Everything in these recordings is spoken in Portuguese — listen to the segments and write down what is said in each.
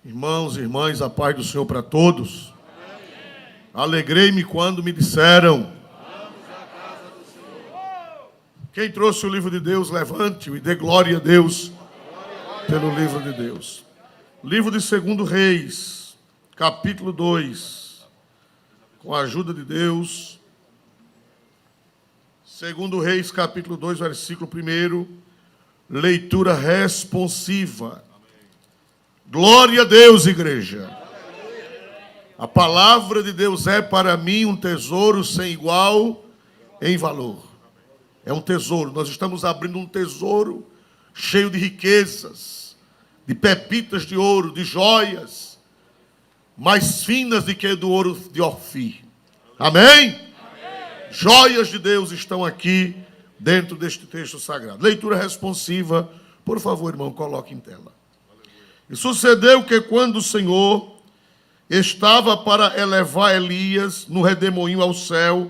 Irmãos e irmãs, a paz do Senhor para todos. Alegrei-me quando me disseram: vamos à casa do Senhor. Quem trouxe o livro de Deus, levante-o e dê glória a Deus pelo livro de Deus. Livro de 2 Reis, capítulo 2. Com a ajuda de Deus. 2 Reis, capítulo 2, versículo 1. Leitura responsiva. Glória a Deus, igreja. A palavra de Deus é para mim um tesouro sem igual em valor. É um tesouro. Nós estamos abrindo um tesouro cheio de riquezas, de pepitas de ouro, de joias, mais finas do que do ouro de Ofir. Amém? Joias de Deus estão aqui dentro deste texto sagrado. Leitura responsiva. Por favor, irmão, coloque em tela. E sucedeu que quando o Senhor estava para elevar Elias no redemoinho ao céu,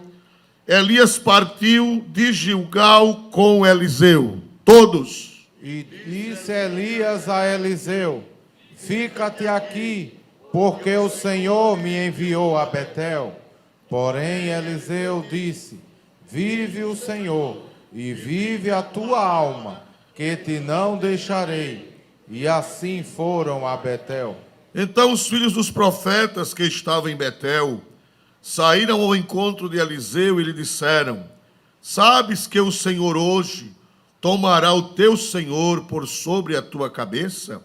Elias partiu de Gilgal com Eliseu. Todos. E disse Elias a Eliseu: fica-te aqui, porque o Senhor me enviou a Betel. Porém Eliseu disse: vive o Senhor, e vive a tua alma, que te não deixarei. E assim foram a Betel. Então os filhos dos profetas que estavam em Betel saíram ao encontro de Eliseu e lhe disseram: sabes que o Senhor hoje tomará o teu senhor por sobre a tua cabeça?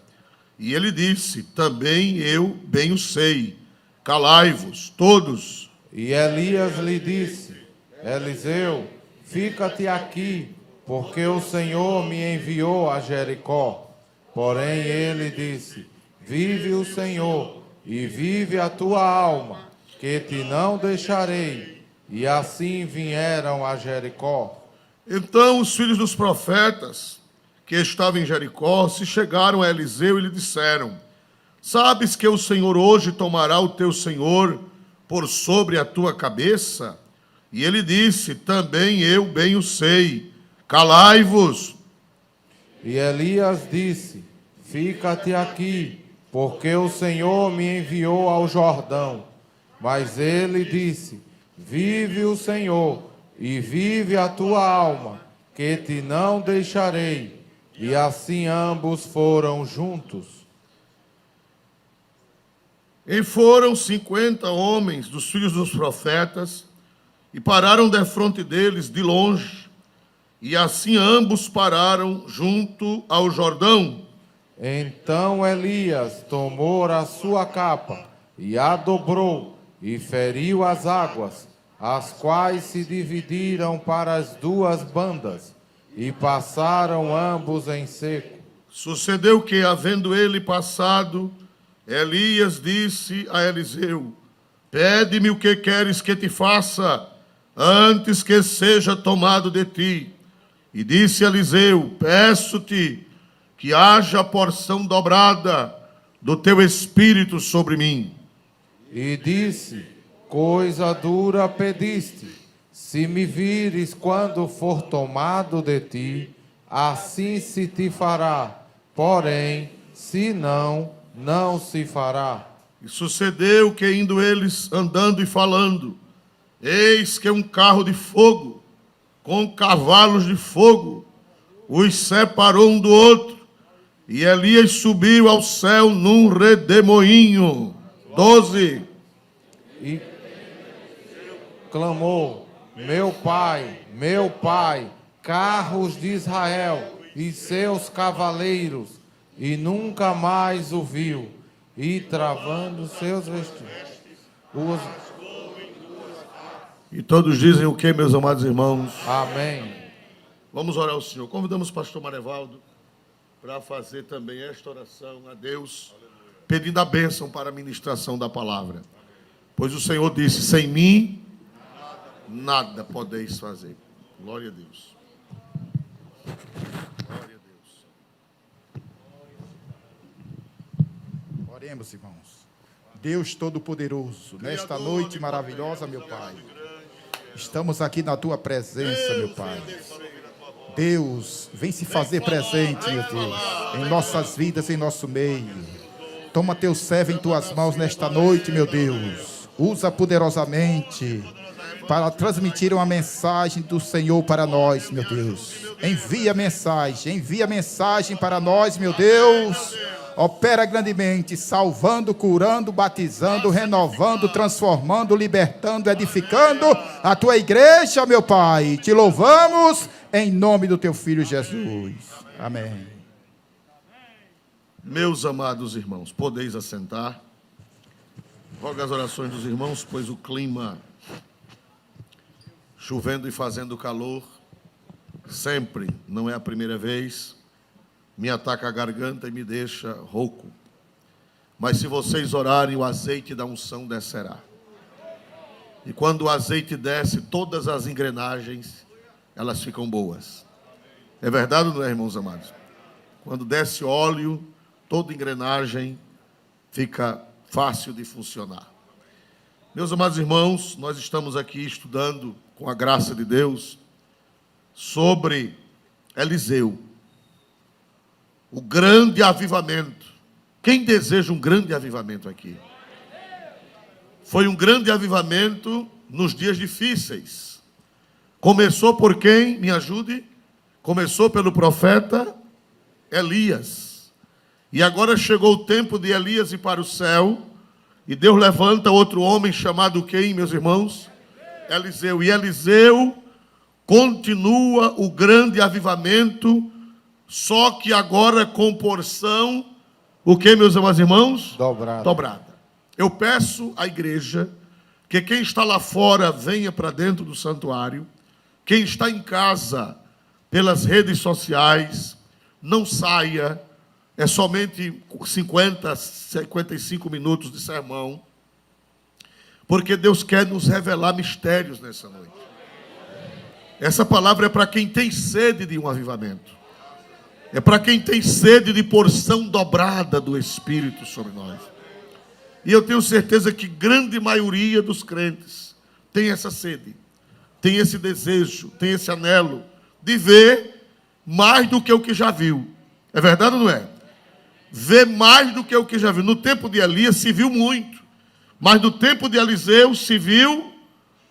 E ele disse: também eu bem o sei. Calai-vos, todos. E Elias lhe disse: Eliseu, fica-te aqui, porque o Senhor me enviou a Jericó. Porém ele disse: vive o Senhor, e vive a tua alma, que te não deixarei. E assim vieram a Jericó. Então os filhos dos profetas que estavam em Jericó se chegaram a Eliseu e lhe disseram: sabes que o Senhor hoje tomará o teu senhor por sobre a tua cabeça? E ele disse: também eu bem o sei. Calai-vos. E Elias disse: fica-te aqui, porque o Senhor me enviou ao Jordão. Mas ele disse: vive o Senhor, e vive a tua alma, que te não deixarei. E assim ambos foram juntos. E foram 50 homens dos filhos dos profetas, e pararam defronte deles de longe, e assim ambos pararam junto ao Jordão. Então Elias tomou a sua capa, e a dobrou, e feriu as águas, as quais se dividiram para as duas bandas, e passaram ambos em seco. Sucedeu que, havendo ele passado, Elias disse a Eliseu: pede-me o que queres que te faça, antes que seja tomado de ti. E disse Eliseu: peço-te que haja porção dobrada do teu espírito sobre mim. E disse: coisa dura pediste, se me vires quando for tomado de ti, assim se te fará, porém, se não, não se fará. E sucedeu que, indo eles andando e falando, eis que um carro de fogo, com cavalos de fogo, os separou um do outro, e Elias subiu ao céu num redemoinho. 12. E clamou: meu pai, carros de Israel e seus cavaleiros, e nunca mais o viu, e travando seus vestidos. E todos dizem o que, meus amados irmãos? Amém. Vamos orar ao Senhor. Convidamos o pastor Marevaldo para fazer também esta oração a Deus, pedindo a bênção para a ministração da palavra. Pois o Senhor disse: sem mim, nada podeis fazer. Glória a Deus. Glória a Deus. Oremos, irmãos. Deus Todo-Poderoso, nesta noite maravilhosa, meu Pai, estamos aqui na Tua presença, meu Pai. Deus, vem se fazer presente, meu Deus, em nossas vidas, em nosso meio. Toma teu servo em tuas mãos nesta noite, meu Deus. Usa poderosamente para transmitir uma mensagem do Senhor para nós, meu Deus. Envia mensagem para nós, meu Deus. Opera grandemente, salvando, curando, batizando, renovando, transformando, libertando, edificando a tua igreja, meu Pai. Te louvamos em nome do teu Filho Jesus. Amém. Meus amados irmãos, podeis assentar. Rogo as orações dos irmãos, pois o clima, chovendo e fazendo calor, sempre, não é a primeira vez, me ataca a garganta e me deixa rouco. Mas se vocês orarem, o azeite da unção descerá. E quando o azeite desce, todas as engrenagens, elas ficam boas. É verdade ou não é, irmãos amados? Quando desce óleo, toda engrenagem fica fácil de funcionar. Meus amados irmãos, nós estamos aqui estudando, com a graça de Deus, sobre Eliseu. O grande avivamento. Quem deseja um grande avivamento aqui? Foi um grande avivamento nos dias difíceis. Começou por quem? Me ajude. Começou pelo profeta Elias. E agora chegou o tempo de Elias ir para o céu. E Deus levanta outro homem chamado quem, meus irmãos? Eliseu. E Eliseu continua o grande avivamento, só que agora com porção, o que, meus amados irmãos? Dobrada. Eu peço à igreja que quem está lá fora venha para dentro do santuário. Quem está em casa, pelas redes sociais, não saia. É somente 50, 55 minutos de sermão. Porque Deus quer nos revelar mistérios nessa noite. Essa palavra é para quem tem sede de um avivamento. É para quem tem sede de porção dobrada do Espírito sobre nós. E eu tenho certeza que grande maioria dos crentes tem essa sede, tem esse desejo, tem esse anelo de ver mais do que o que já viu. É verdade ou não é? Ver mais do que o que já viu. No tempo de Elias se viu muito, mas no tempo de Eliseu se viu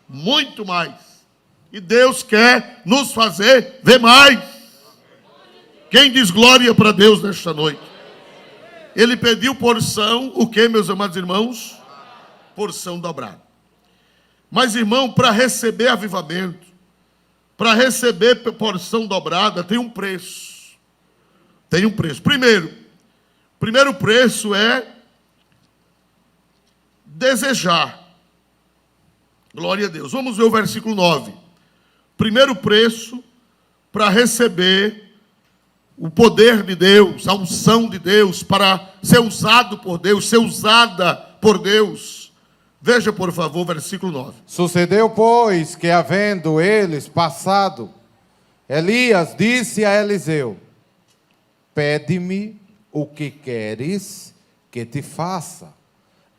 muito mais. E Deus quer nos fazer ver mais. Quem diz glória para Deus nesta noite? Ele pediu porção, o que, meus amados irmãos? Porção dobrada. Mas, irmão, para receber avivamento, para receber porção dobrada, tem um preço. Tem um preço. Primeiro preço é desejar. Glória a Deus. Vamos ver o versículo 9. Primeiro preço para receber o poder de Deus, a unção de Deus, para ser usado por Deus, ser usada por Deus. Veja, por favor, versículo 9. Sucedeu, pois, que havendo eles passado, Elias disse a Eliseu: pede-me o que queres que te faça,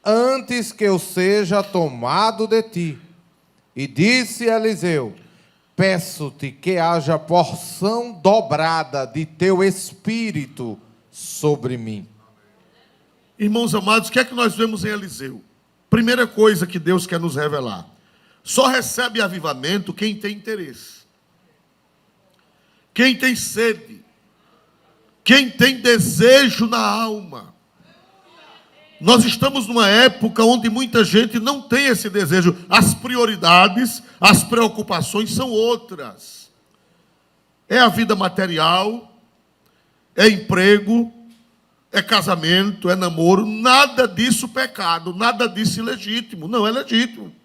antes que eu seja tomado de ti. E disse Eliseu: peço-te que haja porção dobrada de teu espírito sobre mim. Irmãos amados, o que é que nós vemos em Eliseu? Primeira coisa que Deus quer nos revelar: só recebe avivamento quem tem interesse, quem tem sede, quem tem desejo na alma. Nós estamos numa época onde muita gente não tem esse desejo. As prioridades, as preocupações são outras. É a vida material, é emprego, é casamento, é namoro. Nada disso pecado, nada disso ilegítimo. Não é legítimo.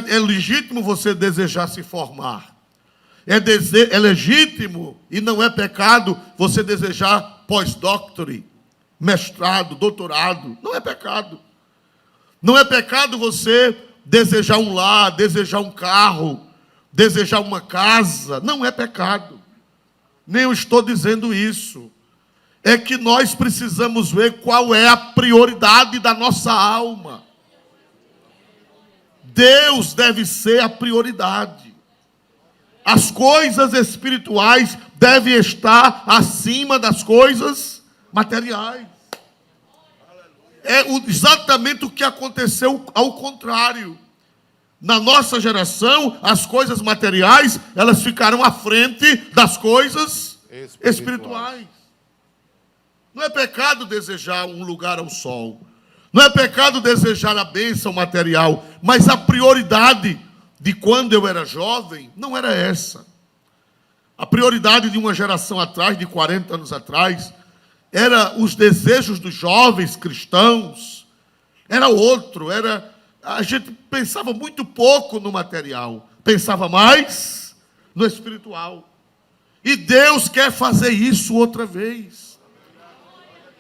É legítimo você desejar se formar. É legítimo e não é pecado você desejar pós-doctorate, mestrado, doutorado. Não é pecado. Não é pecado você desejar um lar, desejar um carro, desejar uma casa. Não é pecado. Nem eu estou dizendo isso. É que nós precisamos ver qual é a prioridade da nossa alma. Deus deve ser a prioridade. As coisas espirituais devem estar acima das coisas materiais. exatamente o que aconteceu ao contrário. Na nossa geração, as coisas materiais, elas ficaram à frente das coisas espirituais. Não é pecado desejar um lugar ao sol. Não é pecado desejar a bênção material. Mas a prioridade de quando eu era jovem não era essa. A prioridade de uma geração atrás, de 40 anos atrás, era os desejos dos jovens cristãos. Era outro, a gente pensava muito pouco no material. Pensava mais no espiritual. E Deus quer fazer isso outra vez.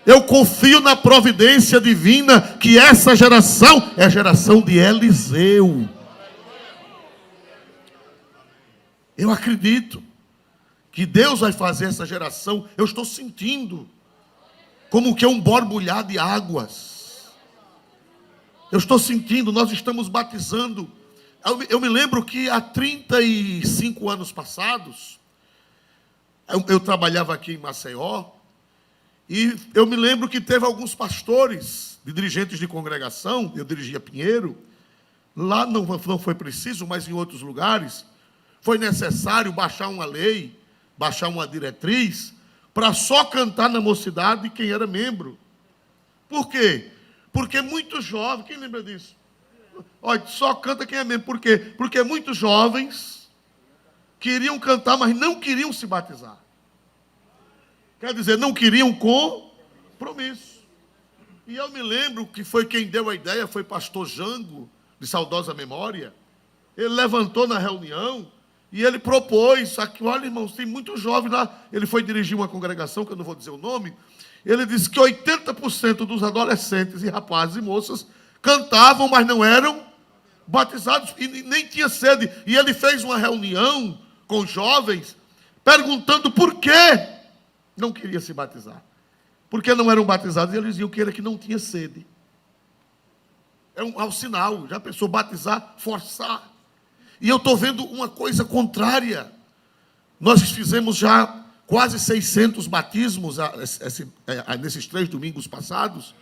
Eu confio na providência divina que essa geração é a geração de Eliseu. Eu acredito que Deus vai fazer essa geração. Eu estou sentindo como que é um borbulhar de águas. Eu estou sentindo, nós estamos batizando. Eu me lembro que há 35 anos passados, eu trabalhava aqui em Maceió, e eu me lembro que teve alguns pastores, de dirigentes de congregação, eu dirigia Pinheiro, lá não foi preciso, mas em outros lugares, foi necessário baixar uma lei, baixar uma diretriz, para só cantar na mocidade quem era membro. Por quê? Porque muitos jovens, quem lembra disso? Olha, só canta quem é membro. Por quê? Porque muitos jovens queriam cantar, mas não queriam se batizar. Quer dizer, não queriam compromisso. E eu me lembro que foi quem deu a ideia, foi pastor Jango, de saudosa memória. Ele levantou na reunião e ele propôs, aqui, olha, irmãos, tem muitos jovens lá. Ele foi dirigir uma congregação, que eu não vou dizer o nome. Ele disse que 80% dos adolescentes e rapazes e moças cantavam, mas não eram batizados e nem tinha sede. E ele fez uma reunião com os jovens, perguntando por quê não queria se batizar. Porque não eram batizados, e eles diziam que era que não tinha sede. É um sinal, já pensou batizar, forçar. E eu estou vendo uma coisa contrária. Nós fizemos já quase 600 batismos nesses 3 domingos passados.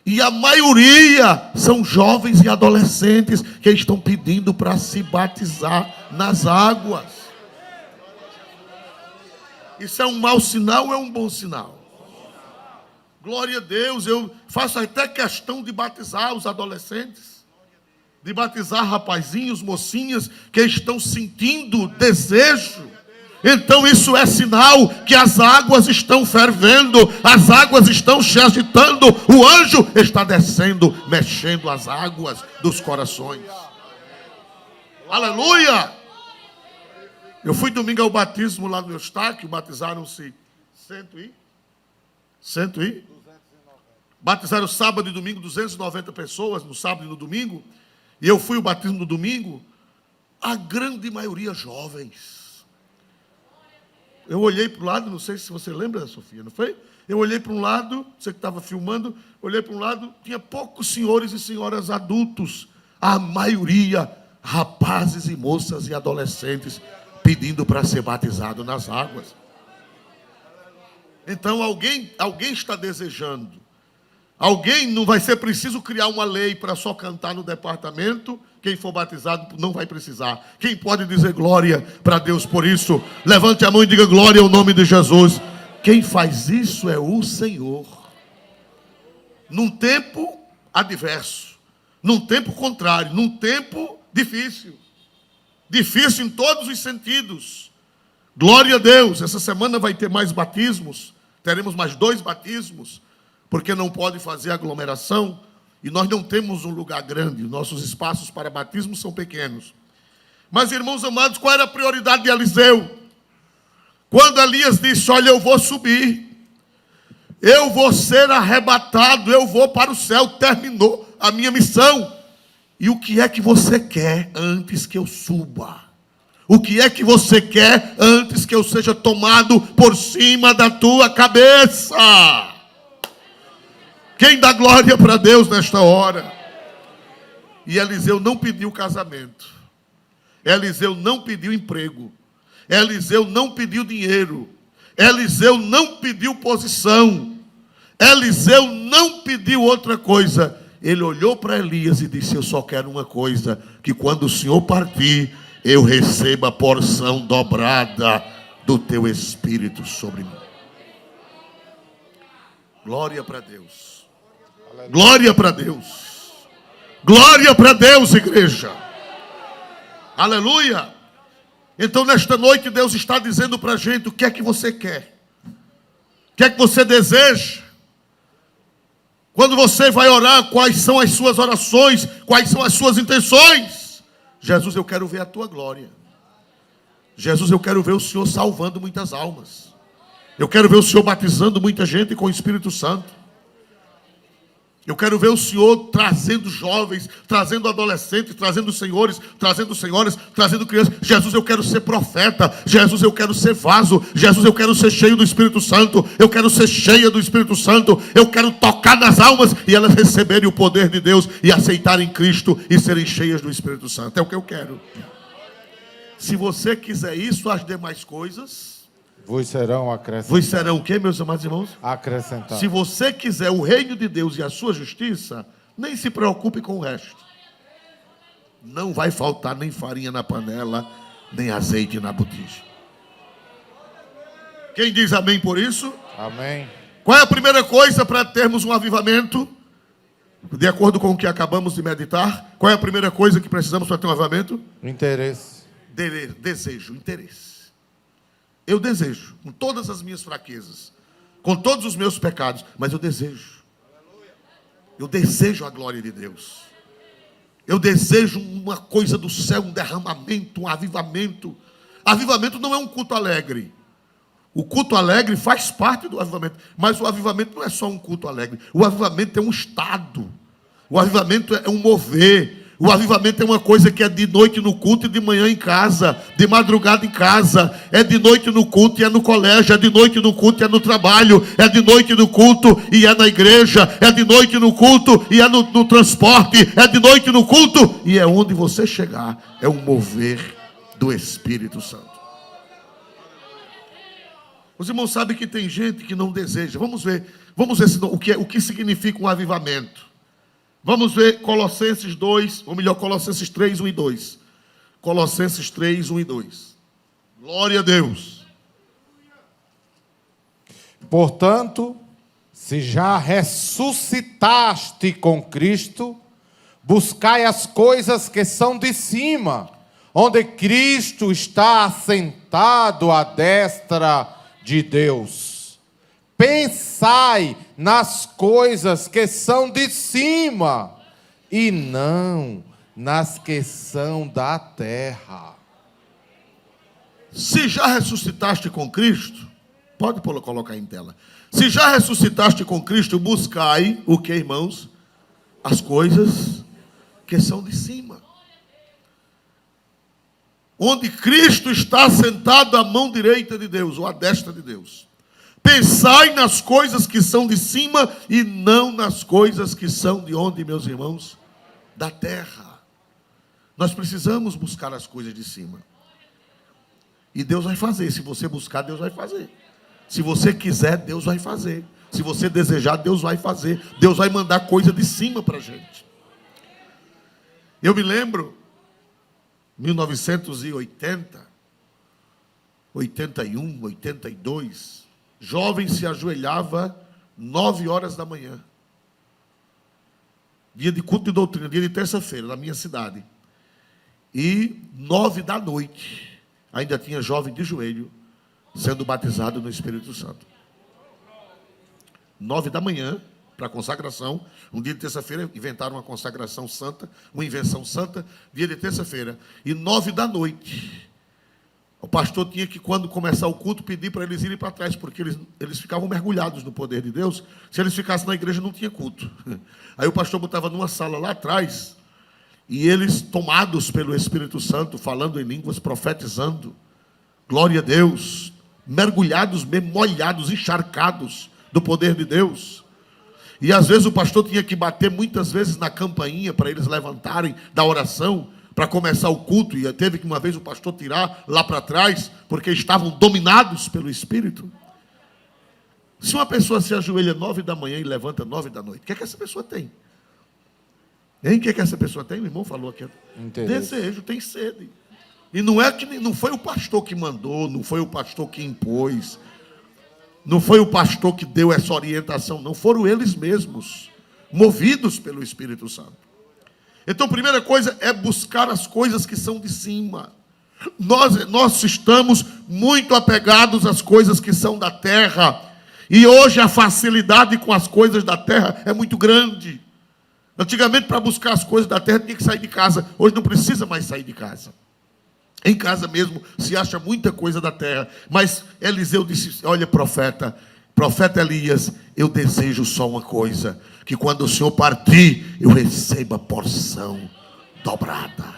E a maioria são jovens e adolescentes que estão pedindo para se batizar nas águas. Isso é um mau sinal ou é um bom sinal? Glória a Deus, eu faço até questão de batizar os adolescentes, de batizar rapazinhos, mocinhas que estão sentindo desejo. Então isso é sinal que as águas estão fervendo, as águas estão se agitando, o anjo está descendo, mexendo as águas dos corações. Aleluia! Eu fui domingo ao batismo lá no Eustáquio, batizaram-se 100 e? Batizaram sábado e domingo 290 pessoas, no sábado e no domingo. E eu fui ao batismo no domingo, a grande maioria jovens. Eu olhei para o lado, não sei se você lembra, Sofia, não foi? Eu olhei para um lado, você que estava filmando, olhei para um lado, tinha poucos senhores e senhoras adultos. A maioria, rapazes e moças e adolescentes, pedindo para ser batizado nas águas. Então alguém está desejando. Alguém, não vai ser preciso criar uma lei para só cantar no departamento. Quem for batizado não vai precisar. Quem pode dizer glória para Deus por isso? Levante a mão e diga glória ao nome de Jesus. Quem faz isso é o Senhor. Num tempo adverso, num tempo contrário, num tempo difícil. Difícil em todos os sentidos. Glória a Deus. Essa semana vai ter mais batismos. Teremos mais 2 batismos. Porque não pode fazer aglomeração. E nós não temos um lugar grande. Nossos espaços para batismo são pequenos. Mas, irmãos amados, qual era a prioridade de Eliseu? Quando Elias disse, olha, eu vou subir. Eu vou ser arrebatado. Eu vou para o céu. Terminou a minha missão. E o que é que você quer antes que eu suba? O que é que você quer antes que eu seja tomado por cima da tua cabeça? Quem dá glória para Deus nesta hora? E Eliseu não pediu casamento. Eliseu não pediu emprego. Eliseu não pediu dinheiro. Eliseu não pediu posição. Eliseu não pediu outra coisa. Ele olhou para Elias e disse: eu só quero uma coisa, que quando o Senhor partir, eu receba a porção dobrada do teu Espírito sobre mim. Glória para Deus. Glória para Deus. Glória para Deus, igreja. Aleluia. Então nesta noite Deus está dizendo para a gente: o que é que você quer? O que é que você deseja? Quando você vai orar, quais são as suas orações? Quais são as suas intenções? Jesus, eu quero ver a tua glória. Jesus, eu quero ver o Senhor salvando muitas almas. Eu quero ver o Senhor batizando muita gente com o Espírito Santo. Eu quero ver o Senhor trazendo jovens, trazendo adolescentes, trazendo senhores, trazendo senhoras, trazendo crianças. Jesus, eu quero ser profeta. Jesus, eu quero ser vaso. Jesus, eu quero ser cheio do Espírito Santo. Eu quero ser cheia do Espírito Santo. Eu quero tocar nas almas e elas receberem o poder de Deus e aceitarem Cristo e serem cheias do Espírito Santo. É o que eu quero. Se você quiser isso, as demais coisas vos serão acrescentados. vos serão o quê, meus amados irmãos? Acrescentados. Se você quiser o reino de Deus e a sua justiça, nem se preocupe com o resto. Não vai faltar nem farinha na panela, nem azeite na botija. Quem diz amém por isso? Amém. Qual é a primeira coisa para termos um avivamento? De acordo com o que acabamos de meditar, qual é a primeira coisa que precisamos para ter um avivamento? Interesse. Desejo, interesse. Eu desejo, com todas as minhas fraquezas, com todos os meus pecados, mas eu desejo. Eu desejo a glória de Deus. Eu desejo uma coisa do céu, um derramamento, um avivamento. Avivamento não é um culto alegre. O culto alegre faz parte do avivamento, mas o avivamento não é só um culto alegre. O avivamento é um estado. O avivamento é um mover. O avivamento é uma coisa que é de noite no culto e de manhã em casa, de madrugada em casa, é de noite no culto e é no colégio, é de noite no culto e é no trabalho, é de noite no culto e é na igreja, é de noite no culto e é no transporte, é de noite no culto e é onde você chegar, é um mover do Espírito Santo. Os irmãos sabem que tem gente que não deseja. Vamos ver o que significa um avivamento. Vamos ver Colossenses 2, ou melhor, Colossenses 3, 1 e 2. Colossenses 3, 1 e 2. Glória a Deus. Portanto, se já ressuscitaste com Cristo, buscai as coisas que são de cima, onde Cristo está assentado à destra de Deus. Pensai nas coisas que são de cima e não nas que são da terra. Se já ressuscitaste com Cristo, pode colocar em tela. Se já ressuscitaste com Cristo, buscai o que, irmãos? As coisas que são de cima. Onde Cristo está sentado à mão direita de Deus, ou à destra de Deus. Pensai nas coisas que são de cima e não nas coisas que são de onde, meus irmãos? Da terra. Nós precisamos buscar as coisas de cima. E Deus vai fazer. Se você buscar, Deus vai fazer. Se você quiser, Deus vai fazer. Se você desejar, Deus vai fazer. Deus vai mandar coisa de cima para a gente. Eu me lembro, 1980, 81, 82... jovem se ajoelhava 9 horas da manhã. Dia de culto de doutrina, dia de terça-feira, na minha cidade. E 9 da noite, ainda tinha jovem de joelho, sendo batizado no Espírito Santo. 9 da manhã, para a consagração. Um dia de terça-feira, inventaram uma consagração santa, uma invenção santa, dia de terça-feira. E 9 da noite... o pastor tinha que, quando começar o culto, pedir para eles irem para trás, porque eles ficavam mergulhados no poder de Deus. Se eles ficassem na igreja, não tinha culto. Aí o pastor botava numa sala lá atrás, e eles, tomados pelo Espírito Santo, falando em línguas, profetizando, glória a Deus, mergulhados, molhados, encharcados do poder de Deus. E às vezes o pastor tinha que bater muitas vezes na campainha para eles levantarem da oração, para começar o culto, e teve que uma vez o pastor tirar lá para trás, porque estavam dominados pelo Espírito. Se uma pessoa se ajoelha 9 da manhã e levanta 9 da noite, o que é que essa pessoa tem? Hein? O que é que essa pessoa tem? O irmão falou aqui. Desejo, tem sede. E não é que não foi o pastor que mandou, não foi o pastor que impôs, não foi o pastor que deu essa orientação, não, foram eles mesmos, movidos pelo Espírito Santo. Então, a primeira coisa é buscar as coisas que são de cima. Nós estamos muito apegados às coisas que são da terra, e hoje a facilidade com as coisas da terra é muito grande. Antigamente, para buscar as coisas da terra, tinha que sair de casa. Hoje não precisa mais sair de casa. Em casa mesmo se acha muita coisa da terra. Mas Eliseu disse, olha, profeta Elias, eu desejo só uma coisa, que quando o Senhor partir, eu receba porção dobrada.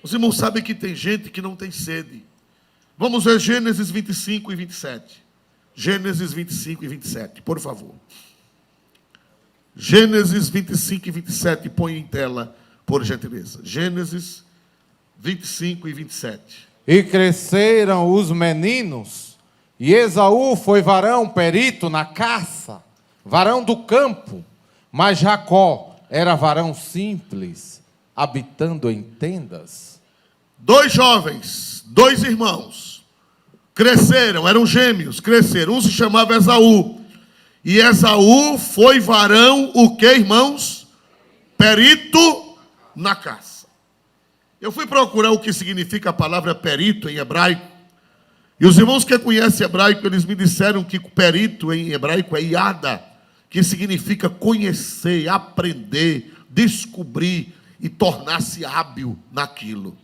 Os irmãos sabem que tem gente que não tem sede. Vamos ver Gênesis 25 e 27. Gênesis 25 e 27, por favor. Gênesis 25 e 27, põe em tela, por gentileza. Gênesis 25 e 27. E cresceram os meninos, e Esaú foi varão perito na caça, varão do campo, mas Jacó era varão simples, habitando em tendas. 2 jovens, 2 irmãos, cresceram, eram gêmeos, cresceram. Um se chamava Esaú. E Esaú foi varão, o que, irmãos? Perito na caça. Eu fui procurar o que significa a palavra perito em hebraico. E os irmãos que conhecem hebraico, eles me disseram que perito em hebraico é iada, que significa conhecer, aprender, descobrir e tornar-se hábil naquilo.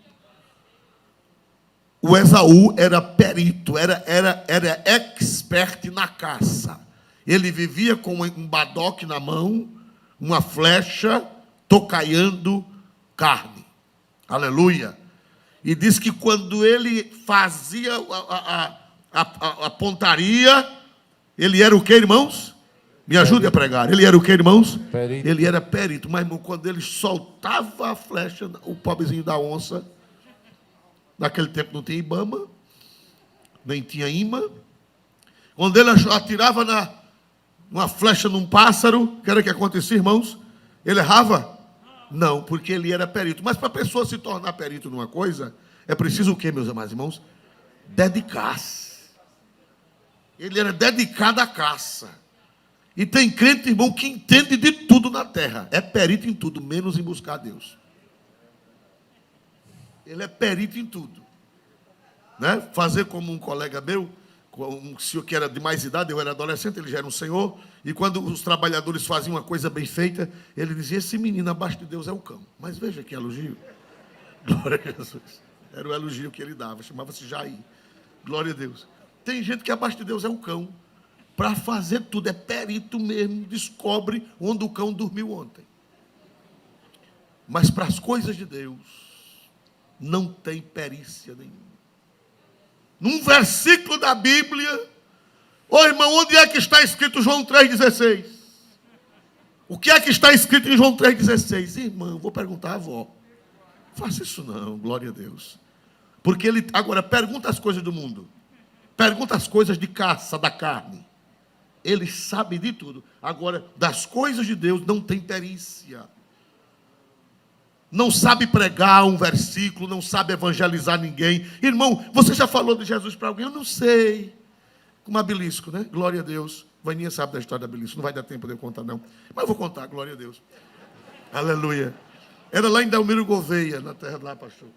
O Esaú era perito, era expert na caça. Ele vivia com um badoque na mão, uma flecha, tocaiando carne. Aleluia. E diz que quando ele fazia a pontaria, ele era o que, irmãos? Me ajude a pregar. Ele era o que, irmãos? Perito. Ele era perito. Mas, irmão, quando ele soltava a flecha, o pobrezinho da onça, naquele tempo não tinha Ibama, nem tinha imã. Quando ele atirava uma flecha num pássaro, o que era que acontecia, irmãos? Ele errava? Não, porque ele era perito. Mas para a pessoa se tornar perito numa coisa, é preciso o quê, meus amados irmãos? Dedicar-se. Ele era dedicado à caça. E tem crente, irmão, que entende de tudo na terra. É perito em tudo, menos em buscar a Deus. Ele é perito em tudo. Né? Fazer como um colega meu, um senhor que era de mais idade, eu era adolescente, ele já era um senhor, e quando os trabalhadores faziam uma coisa bem feita, ele dizia, esse menino abaixo de Deus é o cão. Mas veja que elogio. Glória a Jesus. Era o elogio que ele dava, chamava-se Jair. Glória a Deus. Tem gente que abaixo de Deus é o cão. Para fazer tudo, é perito mesmo, descobre onde o cão dormiu ontem. Mas para as coisas de Deus, não tem perícia nenhuma. Num versículo da Bíblia, irmão, onde é que está escrito João 3,16? O que é que está escrito em João 3,16? Irmão, vou perguntar à avó. Faça isso não, glória a Deus. Porque ele, agora, pergunta as coisas do mundo. Pergunta as coisas de caça, da carne. Ele sabe de tudo. Agora, das coisas de Deus não tem perícia. Não sabe pregar um versículo, não sabe evangelizar ninguém. Irmão, você já falou de Jesus para alguém? Eu não sei. Como a Belisco, né? Glória a Deus. Vaninha sabe da história da Belisco. Não vai dar tempo de eu contar, não. Mas eu vou contar, glória a Deus. Aleluia. Era lá em Delmiro Gouveia, na terra lá, pastor.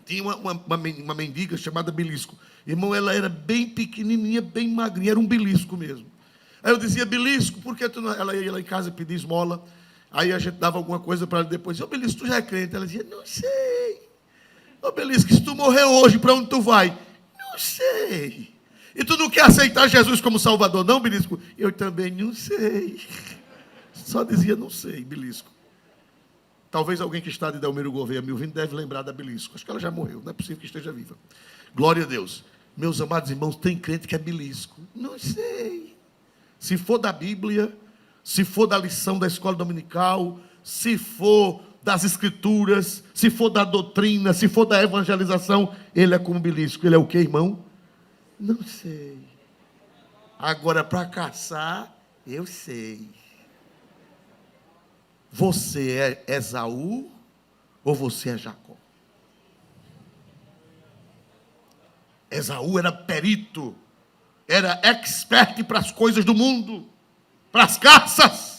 Tinha uma mendiga chamada Belisco. Irmão, ela era bem pequenininha, bem magrinha. Era um belisco mesmo. Aí eu dizia, Belisco, por que tu não... Ela ia lá em casa pedir esmola. Aí a gente dava alguma coisa para ela depois. Ô, Belisco, tu já é crente? Ela dizia, não sei. Ô, Belisco, se tu morrer hoje, para onde tu vai? Não sei. E tu não quer aceitar Jesus como Salvador, não, Belisco? Eu também não sei. Só dizia, não sei, Belisco. Talvez alguém que está de Delmiro Gouveia me ouvindo deve lembrar da Belisco. Acho que ela já morreu, não é possível que esteja viva. Glória a Deus. Meus amados irmãos, tem crente que é Belisco. Não sei. Se for da Bíblia, se for da lição da escola dominical, se for das escrituras, se for da doutrina, se for da evangelização, ele é como Belisco. Ele é o que, irmão? Não sei. Agora, para caçar, eu sei. Você é Esaú ou você é Jacó? Esaú era perito, era expert para as coisas do mundo, para as caças.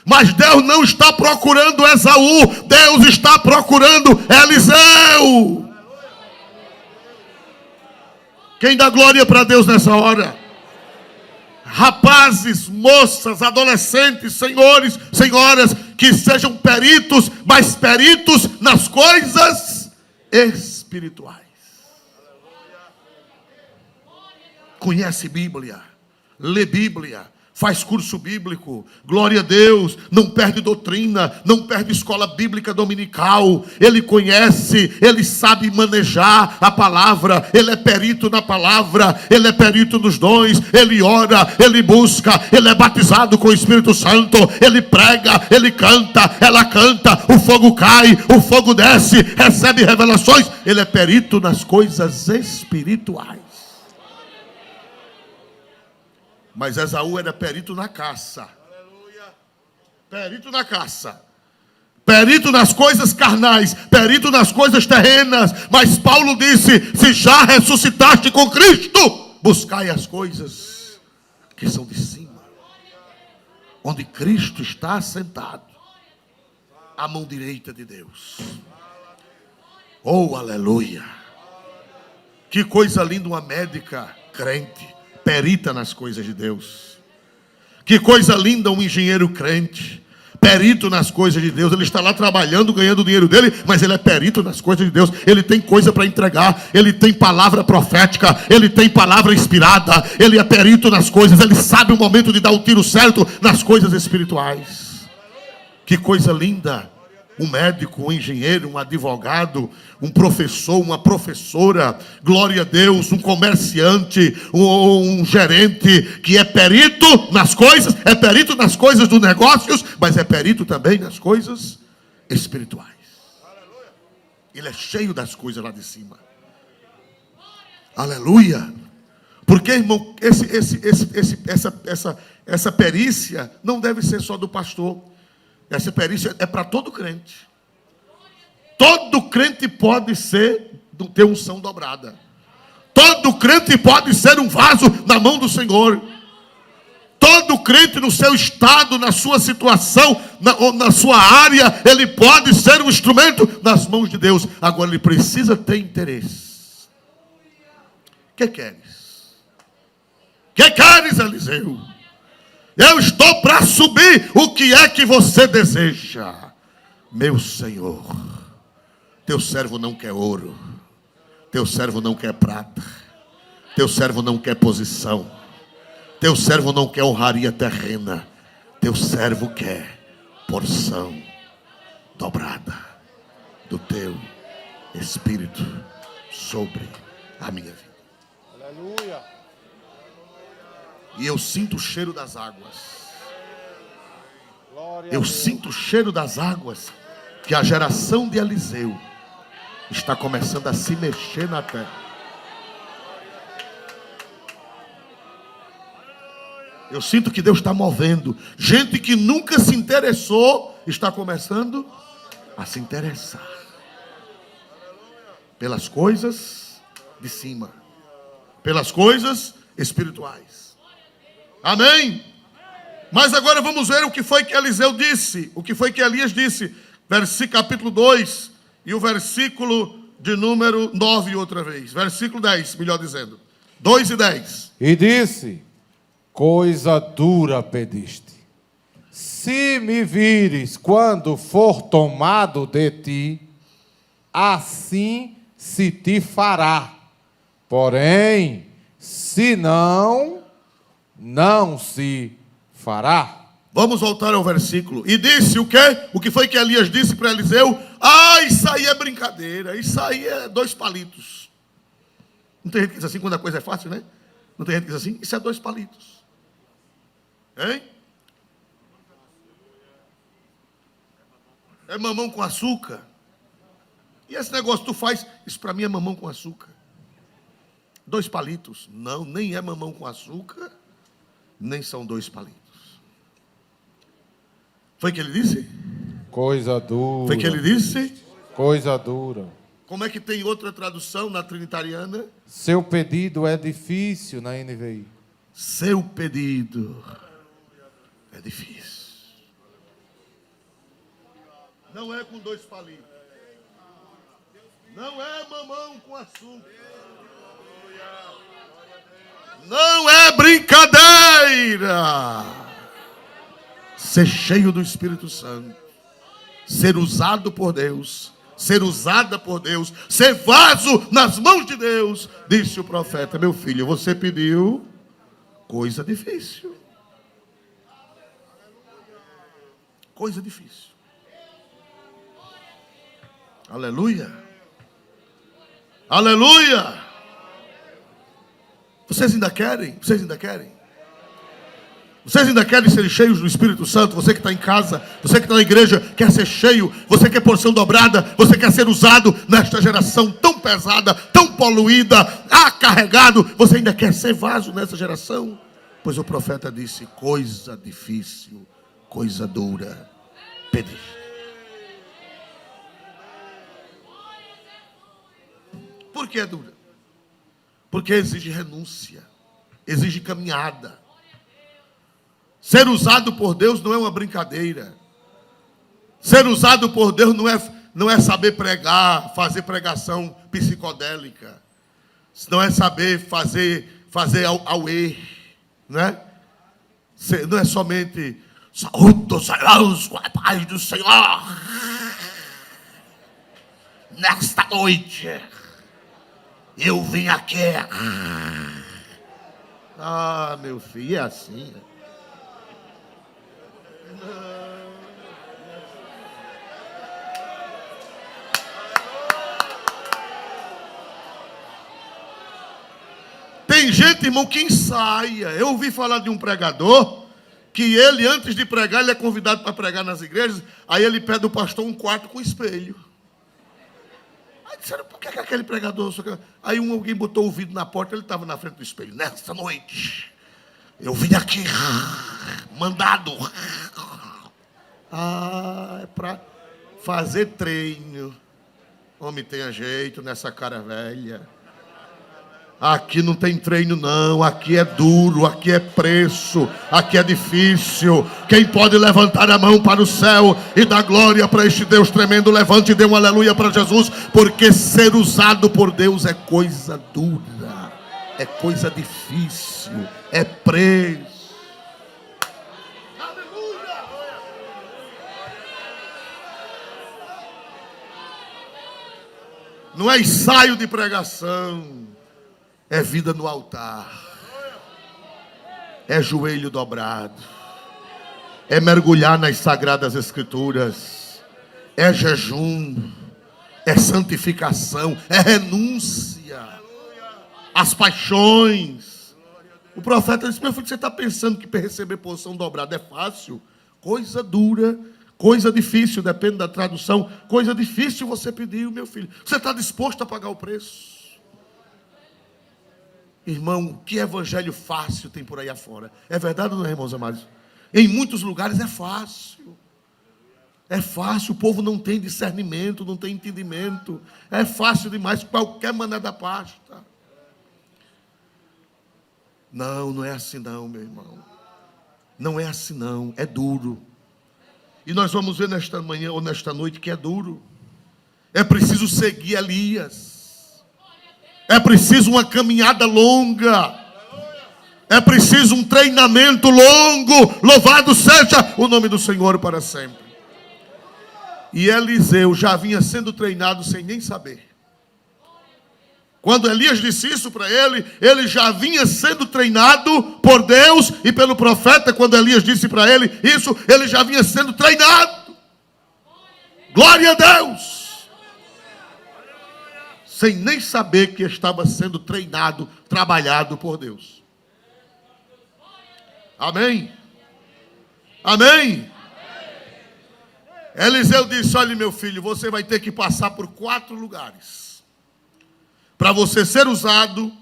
Mas Deus não está procurando Esaú, Deus está procurando Eliseu. Quem dá glória para Deus nessa hora? Rapazes, moças, adolescentes, senhores, senhoras, que sejam peritos, mas peritos nas coisas espirituais. Conhece Bíblia, lê Bíblia, faz curso bíblico, glória a Deus, não perde doutrina, não perde escola bíblica dominical, ele conhece, ele sabe manejar a palavra, ele é perito na palavra, ele é perito nos dons, ele ora, ele busca, ele é batizado com o Espírito Santo, ele prega, ele canta, ela canta, o fogo cai, o fogo desce, recebe revelações, ele é perito nas coisas espirituais. Mas Esaú era perito na caça. Perito na caça. Perito nas coisas carnais. Perito nas coisas terrenas. Mas Paulo disse: se já ressuscitaste com Cristo, buscai as coisas que são de cima, onde Cristo está assentado à mão direita de Deus. Oh, aleluia. Que coisa linda uma médica crente, perita nas coisas de Deus. Que coisa linda um engenheiro crente, perito nas coisas de Deus. Ele está lá trabalhando, ganhando o dinheiro dele, mas ele é perito nas coisas de Deus. Ele tem coisa para entregar, ele tem palavra profética, ele tem palavra inspirada, ele é perito nas coisas, ele sabe o momento de dar o tiro certo nas coisas espirituais. Que coisa linda um médico, um engenheiro, um advogado, um professor, uma professora, glória a Deus, um comerciante, um gerente que é perito nas coisas, é perito nas coisas dos negócios, mas é perito também nas coisas espirituais. Ele é cheio das coisas lá de cima. Aleluia. Porque, irmão, essa perícia não deve ser só do pastor. Essa perícia é para todo crente. Todo crente pode ter unção dobrada. Todo crente pode ser um vaso na mão do Senhor. Todo crente no seu estado, na sua situação, na sua área, ele pode ser um instrumento nas mãos de Deus. Agora ele precisa ter interesse. O que queres? O que queres, Eliseu? Eu estou para subir. O que é que você deseja? Meu Senhor, teu servo não quer ouro, teu servo não quer prata, teu servo não quer posição, teu servo não quer honraria terrena, teu servo quer porção dobrada do teu Espírito sobre a minha vida. Aleluia. E eu sinto o cheiro das águas. Glória a Eu Deus. sinto o cheiro das águas, que a geração de Eliseu está começando a se mexer na terra. Eu sinto que Deus está movendo. Gente que nunca se interessou está começando a se interessar pelas coisas de cima, pelas coisas espirituais. Amém? Mas agora vamos ver o que foi que Eliseu disse, o que foi que Elias disse. Capítulo 2 e o versículo de número 9 outra vez. Versículo 10, melhor dizendo. 2 e 10. E disse: coisa dura pediste. Se me vires quando for tomado de ti, assim se te fará. Porém, se não, não se fará. Vamos voltar ao versículo. E disse o quê? O que foi que Elias disse para Eliseu? Isso aí é brincadeira. Isso aí é 2 palitos. Não tem gente que diz assim quando a coisa é fácil, né? Não tem gente que diz assim, isso é 2 palitos. Hein? É mamão com açúcar. E esse negócio tu faz, isso para mim é mamão com açúcar. 2 palitos. Não, nem é mamão com açúcar, nem são 2 palitos. Foi o que ele disse? Coisa dura. Foi o que ele disse? Coisa dura. Como é que tem outra tradução na trinitariana? Seu pedido é difícil na NVI. Seu pedido é difícil. Não é com 2 palitos. Não é mamão com açúcar. Não é brincadeira. Ser cheio do Espírito Santo. Ser usado por Deus. Ser usada por Deus. Ser vaso nas mãos de Deus. Disse o profeta: meu filho, você pediu coisa difícil. Coisa difícil. Aleluia. Aleluia. Vocês ainda querem? Vocês ainda querem? Vocês ainda querem ser cheios do Espírito Santo? Você que está em casa, você que está na igreja, quer ser cheio, você quer porção dobrada, você quer ser usado nesta geração tão pesada, tão poluída, acarregado, você ainda quer ser vaso nessa geração? Pois o profeta disse: coisa difícil, coisa dura, pedi. Por que é dura? Porque exige renúncia, exige caminhada. Ser usado por Deus não é uma brincadeira. Ser usado por Deus não é saber pregar, fazer pregação psicodélica. Não é saber fazer auê, né? Não é somente saúde, Senhor, com a paz do Senhor. Nesta noite eu vim aqui. Ah, meu filho, é assim. Tem gente, irmão, que ensaia. Eu ouvi falar de um pregador que ele, antes de pregar, ele é convidado para pregar nas igrejas. Aí ele pede do pastor um quarto com espelho. Aí disseram: por que aquele pregador... Aí alguém botou o ouvido na porta, ele estava na frente do espelho. Nessa noite eu vim aqui mandado. É para fazer treino. Homem, tenha jeito nessa cara velha. Aqui não tem treino não, aqui é duro, aqui é preço, aqui é difícil. Quem pode levantar a mão para o céu e dar glória para este Deus tremendo, levante e dê um aleluia para Jesus, porque ser usado por Deus é coisa dura, é coisa difícil, é preço. Não é ensaio de pregação. É vida no altar. É joelho dobrado. É mergulhar nas sagradas escrituras. É jejum. É santificação. É renúncia às paixões. O profeta disse: meu filho, você está pensando que para receber porção dobrada é fácil? Coisa dura, coisa difícil, depende da tradução. Coisa difícil você pediu, meu filho. Você está disposto a pagar o preço? Irmão, que evangelho fácil tem por aí afora. É verdade ou não é, irmãos amados? Em muitos lugares é fácil. É fácil, o povo não tem discernimento, não tem entendimento. É fácil demais, qualquer mané da pasta. Não é assim não, meu irmão. Não é assim não, é duro. E nós vamos ver nesta manhã ou nesta noite que é duro. É preciso seguir Elias. É preciso uma caminhada longa. É preciso um treinamento longo. Louvado seja o nome do Senhor para sempre. E Eliseu já vinha sendo treinado sem nem saber. Quando Elias disse isso para ele, ele já vinha sendo treinado por Deus e pelo profeta. Quando Elias disse para ele isso, ele já vinha sendo treinado. Glória a Deus. Sem nem saber que estava sendo treinado, trabalhado por Deus. Amém? Amém? Eliseu disse: olha, meu filho, você vai ter que passar por 4 lugares para você ser usado.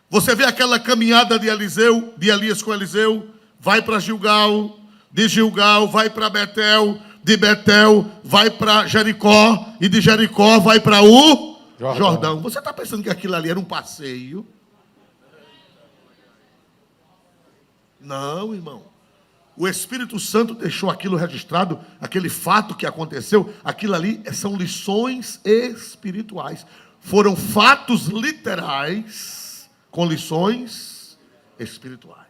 Você vê aquela caminhada de Elias com Eliseu. vai para Gilgal, de Gilgal vai para Betel, de Betel vai para Jericó, e de Jericó vai para o Jordão. Você está pensando que aquilo ali era um passeio? Não, irmão. O Espírito Santo deixou aquilo registrado, aquele fato que aconteceu, aquilo ali são lições espirituais. Foram fatos literais com lições espirituais.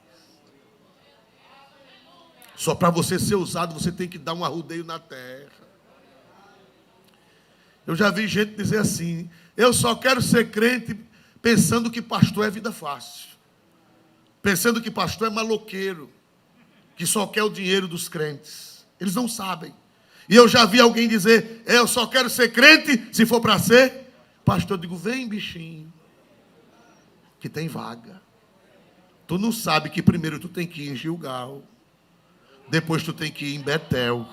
Só para você ser usado, você tem que dar um arrudeio na terra. Eu já vi gente dizer assim: eu só quero ser crente pensando que pastor é vida fácil. Pensando que pastor é maloqueiro, que só quer o dinheiro dos crentes. Eles não sabem. E eu já vi alguém dizer: eu só quero ser crente se for para ser pastor. Eu digo: vem, bichinho, que tem vaga. Tu não sabe que primeiro tu tem que ir em Gilgal, depois tu tem que ir em Betel,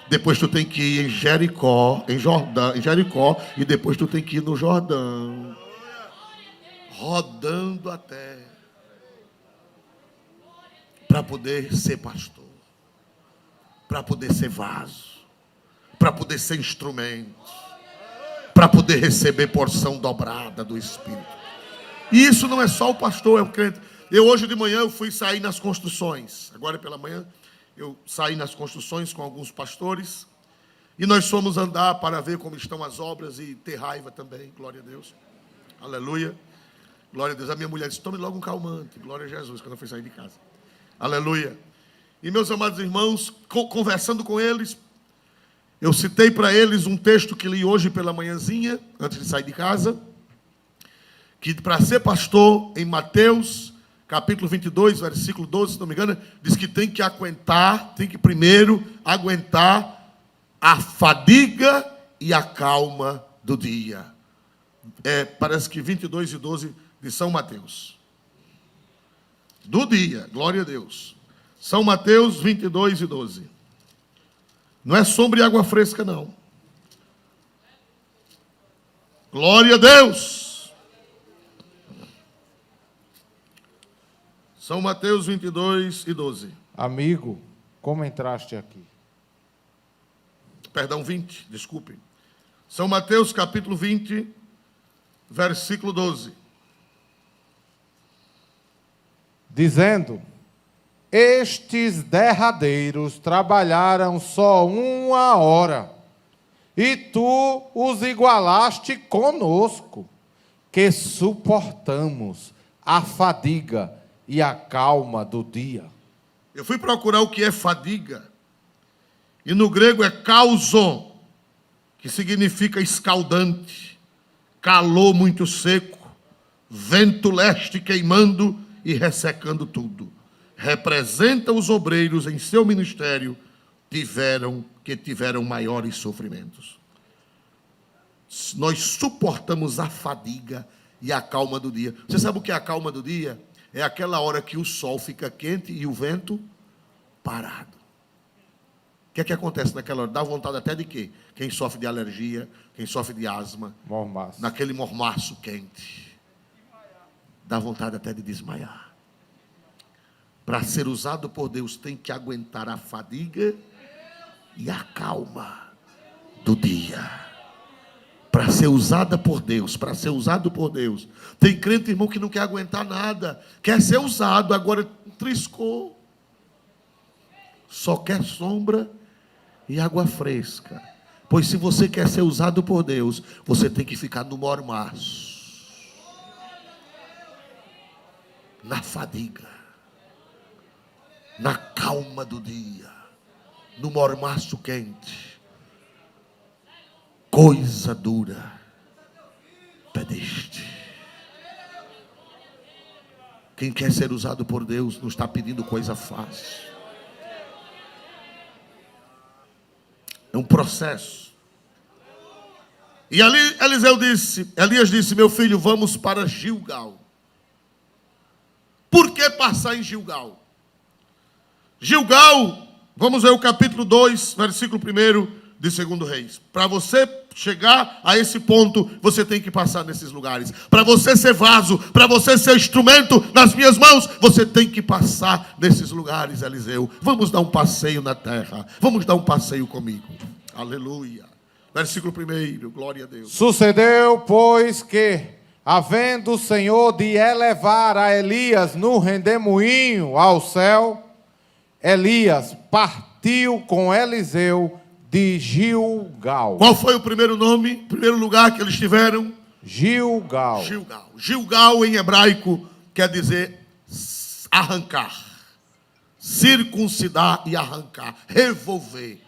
depois tu tem que ir em Jericó, em Jericó, e depois tu tem que ir no Jordão, rodando a terra, para poder ser pastor, para poder ser vaso, para poder ser instrumento, para poder receber porção dobrada do Espírito. E isso não é só o pastor, é o crente. Hoje de manhã eu fui sair nas construções. Agora pela manhã eu saí nas construções com alguns pastores. E nós fomos andar para ver como estão as obras e ter raiva também. Glória a Deus. Aleluia. Glória a Deus. A minha mulher disse: tome logo um calmante. Glória a Jesus, quando eu fui sair de casa. Aleluia. E meus amados irmãos, conversando com eles, eu citei para eles um texto que li hoje pela manhãzinha, antes de sair de casa, que para ser pastor, em Mateus, capítulo 22, versículo 12, se não me engano, diz que tem que aguentar, tem que primeiro aguentar a fadiga e a calma do dia. Parece que 22 e 12 de São Mateus. Do dia, glória a Deus. São Mateus 22 e 12. Não é sombra e água fresca, não. Glória a Deus. São Mateus 22 e 12. Amigo, como entraste aqui? Perdão, 20, desculpe. São Mateus capítulo 20, versículo 12. Dizendo: estes derradeiros trabalharam só 1 hora, e tu os igualaste conosco, que suportamos a fadiga e a calma do dia. Eu fui procurar o que é fadiga, e no grego é kauzo, que significa escaldante, calor muito seco, vento leste queimando e ressecando tudo. Representa os obreiros em seu ministério que tiveram maiores sofrimentos. Nós suportamos a fadiga e a calma do dia. Você sabe o que é a calma do dia? É aquela hora que o sol fica quente e o vento parado. O que é que acontece naquela hora? Dá vontade até de quê? Quem sofre de alergia, quem sofre de asma, Mormaço. naquele mormaço quente, dá vontade até de desmaiar. Para ser usado por Deus, tem que aguentar a fadiga e a calma do dia. Para ser usada por Deus, para ser usado por Deus. Tem crente, irmão, que não quer aguentar nada, quer ser usado, agora triscou. Só quer sombra e água fresca. Pois se você quer ser usado por Deus, você tem que ficar no mormaço, na fadiga, na calma do dia, no mormaço quente. Coisa dura pediste. Quem quer ser usado por Deus não está pedindo coisa fácil. É um processo. E ali Elias disse: meu filho, vamos para Gilgal. Por que passar em Gilgal? Gilgal, vamos ver o capítulo 2, versículo 1 de 2 Reis. Para você chegar a esse ponto, você tem que passar nesses lugares. Para você ser vaso, para você ser instrumento nas minhas mãos, você tem que passar nesses lugares, Eliseu. Vamos dar um passeio na terra. Vamos dar um passeio comigo. Aleluia. Versículo 1, glória a Deus. Sucedeu, pois, que, havendo o Senhor de elevar a Elias no rendemoinho ao céu, Elias partiu com Eliseu de Gilgal. Qual foi o primeiro nome, primeiro lugar que eles tiveram? Gilgal. Gilgal. Gilgal em hebraico quer dizer arrancar, circuncidar e arrancar, revolver.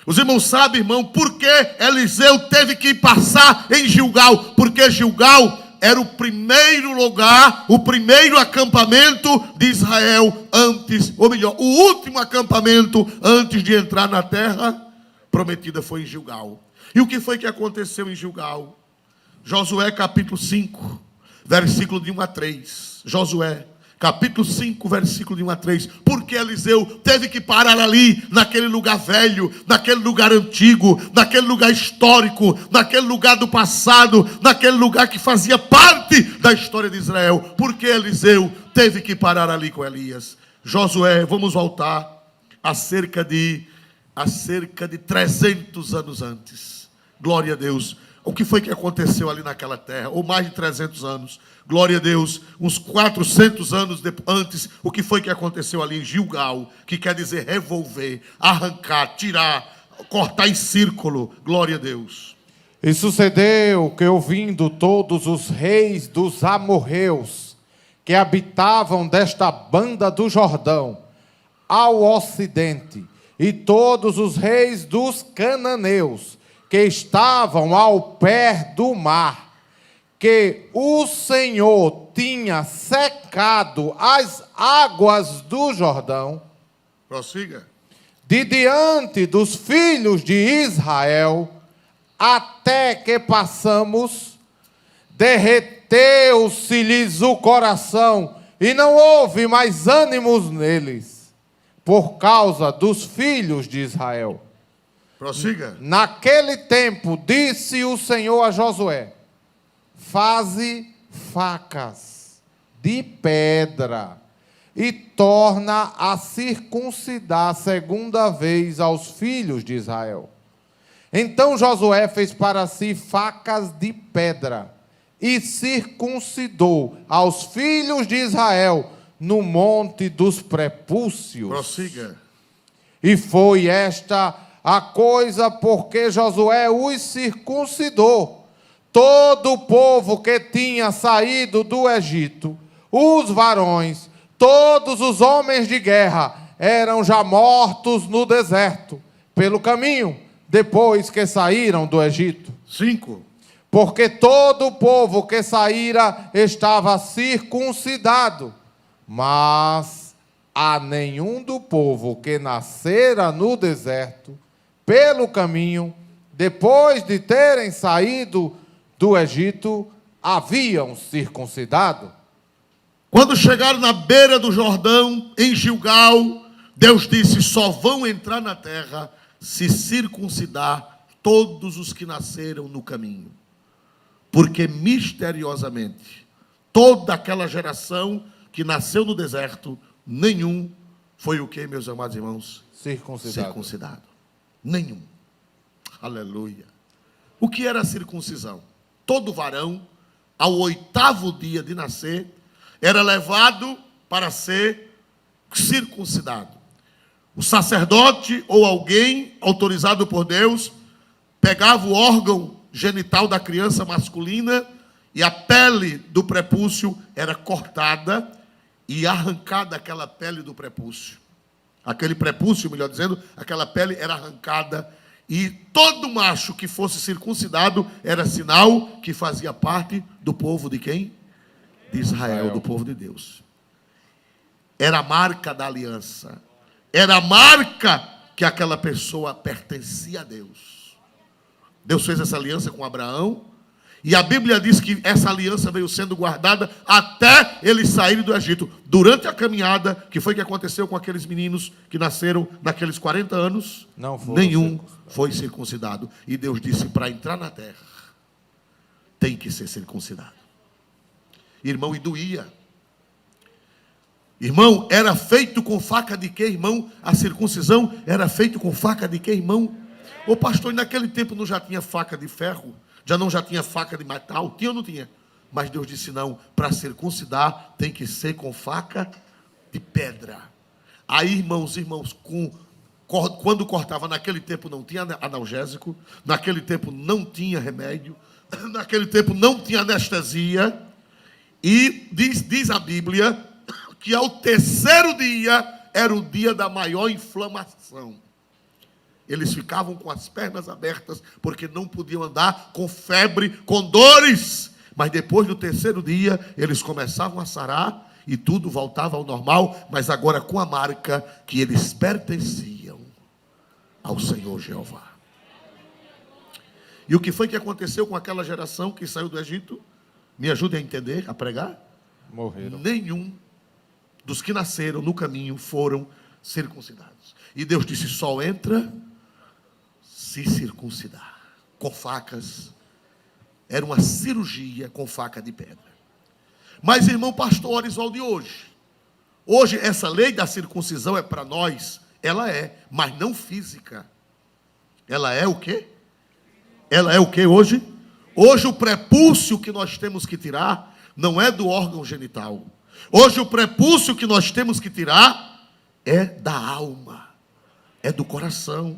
Os irmãos sabem, irmão, por que Eliseu teve que passar em Gilgal? Porque Gilgal era o primeiro lugar, o primeiro acampamento de Israel antes, ou melhor, o último acampamento antes de entrar na terra prometida foi em Gilgal. E o que foi que aconteceu em Gilgal? Josué capítulo 5, versículo de 1 a 3. Josué capítulo 5, versículo de 1 a 3. Porque Eliseu teve que parar ali, naquele lugar velho, naquele lugar antigo, naquele lugar histórico, naquele lugar do passado, naquele lugar que fazia parte da história de Israel. Porque Eliseu teve que parar ali com Elias. Josué, vamos voltar a cerca de 300 anos antes. Glória a Deus. O que foi que aconteceu ali naquela terra? Ou mais de 300 anos. Glória a Deus. Uns 400 anos antes, o que foi que aconteceu ali em Gilgal? Que quer dizer revolver, arrancar, tirar, cortar em círculo. Glória a Deus. E sucedeu que, ouvindo todos os reis dos amorreus que habitavam desta banda do Jordão, ao ocidente, e todos os reis dos cananeus, que estavam ao pé do mar, que o Senhor tinha secado as águas do Jordão, Prossiga. de diante dos filhos de Israel, até que passamos, derreteu-se-lhes o coração, e não houve mais ânimos neles, por causa dos filhos de Israel. Prossiga. Naquele tempo, disse o Senhor a Josué: faze facas de pedra e torna a circuncidar segunda vez aos filhos de Israel. Então Josué fez para si facas de pedra e circuncidou aos filhos de Israel no monte dos prepúcios. Prossiga. E foi esta a coisa porque Josué os circuncidou. Todo o povo que tinha saído do Egito, os varões, todos os homens de guerra, eram já mortos no deserto, pelo caminho, depois que saíram do Egito. 5. Porque todo o povo que saíra estava circuncidado, mas a nenhum do povo que nascera no deserto, pelo caminho, depois de terem saído do Egito, haviam circuncidado. Quando chegaram na beira do Jordão, em Gilgal, Deus disse: só vão entrar na terra se circuncidar todos os que nasceram no caminho. Porque misteriosamente, toda aquela geração que nasceu no deserto, nenhum foi o que, meus amados irmãos? Circuncidado. Nenhum. Aleluia. O que era a circuncisão? Todo varão, ao 8º dia de nascer, era levado para ser circuncidado. O sacerdote ou alguém autorizado por Deus pegava o órgão genital da criança masculina e a pele do prepúcio era cortada e arrancada aquela pele do prepúcio. Aquele prepúcio, melhor dizendo, aquela pele era arrancada e todo macho que fosse circuncidado era sinal que fazia parte do povo de quem? De Israel, do povo de Deus. Era a marca da aliança. Era a marca que aquela pessoa pertencia a Deus. Deus fez essa aliança com Abraão E a Bíblia diz que essa aliança veio sendo guardada até eles saírem do Egito. Durante a caminhada, que foi que aconteceu com aqueles meninos que nasceram naqueles 40 anos? Não foram nenhum foi circuncidado. E Deus disse, para entrar na terra, tem que ser circuncidado. Irmão, e doía. Irmão, era feito com faca de quê, irmão? A circuncisão era feito com faca de quê, irmão? Ô pastor, naquele tempo não já tinha faca de ferro? Já tinha faca de metal? Tinha ou não tinha? Mas Deus disse não, para circuncidar tem que ser com faca de pedra. Aí, irmãos, quando cortava, naquele tempo não tinha analgésico, naquele tempo não tinha remédio, naquele tempo não tinha anestesia, e diz a Bíblia que ao terceiro dia era o dia da maior inflamação. Eles ficavam com as pernas abertas, porque não podiam andar, com febre, com dores. Mas depois do terceiro dia, eles começavam a sarar e tudo voltava ao normal, mas agora com a marca que eles pertenciam ao Senhor Jeová. E o que foi que aconteceu com aquela geração que saiu do Egito? Me ajude a entender, a pregar? Morreram. Nenhum dos que nasceram no caminho foram circuncidados. E Deus disse, só entra se circuncidar. Com facas. Era uma cirurgia com faca de pedra. Mas, irmão pastor Orisvaldo, de hoje essa lei da circuncisão é para nós. Ela é, mas não física. Ela é o quê? Ela é o quê hoje? Hoje o prepúcio que nós temos que tirar não é do órgão genital. Hoje o prepúcio que nós temos que tirar é da alma, é do coração.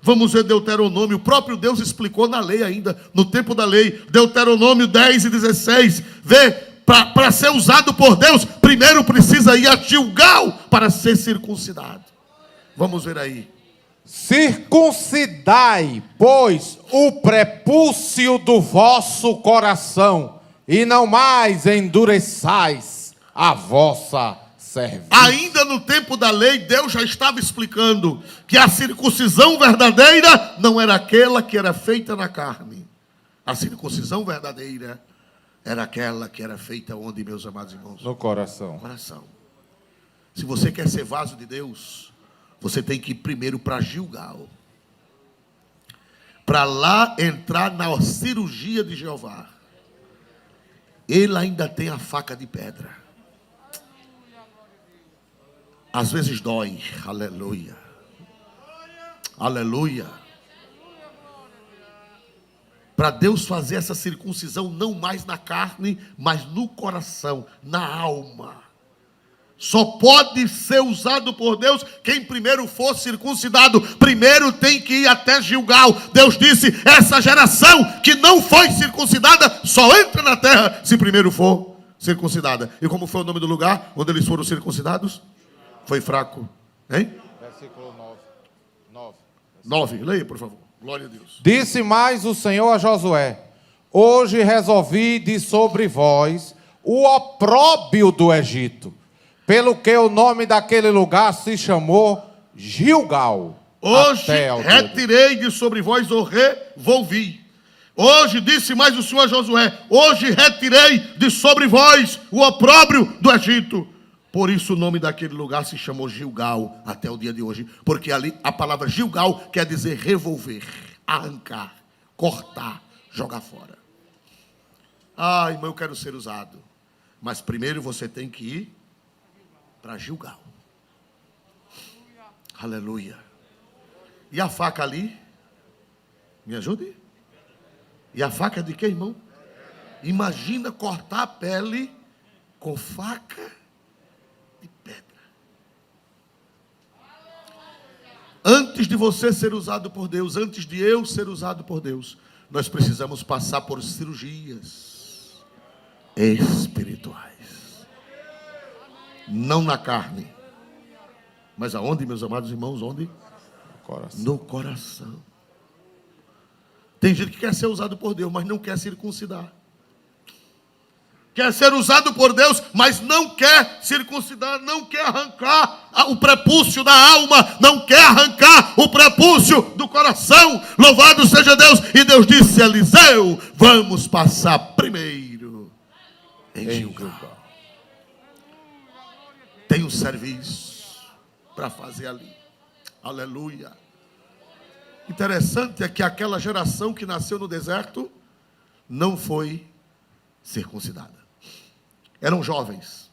Vamos ver Deuteronômio, o próprio Deus explicou na lei ainda, no tempo da lei, Deuteronômio 10 e 16, vê, para ser usado por Deus, primeiro precisa ir a Gilgal para ser circuncidado. Vamos ver aí. Circuncidai, pois, o prepúcio do vosso coração, e não mais endureçais a vossa cerviz. Ainda no tempo da lei, Deus já estava explicando que a circuncisão verdadeira não era aquela que era feita na carne. A circuncisão verdadeira era aquela que era feita onde, meus amados irmãos? No coração. No coração. Se você quer ser vaso de Deus, você tem que ir primeiro para Gilgal. Para lá entrar na cirurgia de Jeová. Ele ainda tem a faca de pedra. Às vezes dói. Aleluia. Aleluia. Para Deus fazer essa circuncisão não mais na carne, mas no coração, na alma. Só pode ser usado por Deus quem primeiro for circuncidado. Primeiro tem que ir até Gilgal. Deus disse, essa geração que não foi circuncidada só entra na terra se primeiro for circuncidada. E como foi o nome do lugar onde eles foram circuncidados? Foi fraco, hein? Versículo 9. 9, leia por favor. Glória a Deus. Disse mais o Senhor a Josué, hoje resolvi de sobre vós o opróbio do Egito, pelo que o nome daquele lugar se chamou Gilgal. Hoje retirei de sobre vós o revolvi. Hoje disse mais o Senhor a Josué, hoje retirei de sobre vós o opróbrio do Egito. Por isso o nome daquele lugar se chamou Gilgal até o dia de hoje. Porque ali a palavra Gilgal quer dizer revolver, arrancar, cortar, jogar fora. Ah, irmão, eu quero ser usado. Mas primeiro você tem que ir para Gilgal. Aleluia. E a faca ali? Me ajude? E a faca de quê, irmão? Imagina cortar a pele com faca de pedra. Antes de você ser usado por Deus, antes de eu ser usado por Deus, nós precisamos passar por cirurgias espirituais. Não na carne. Mas aonde, meus amados irmãos? Onde? Coração. No coração. Tem gente que quer ser usado por Deus, mas não quer circuncidar. Quer ser usado por Deus, mas não quer circuncidar, não quer arrancar o prepúcio da alma, não quer arrancar o prepúcio do coração. Louvado seja Deus. E Deus disse a Eliseu: vamos passar primeiro em Gilgal. Tem um serviço para fazer ali. Aleluia. Interessante é que aquela geração que nasceu no deserto não foi circuncidada. Eram jovens.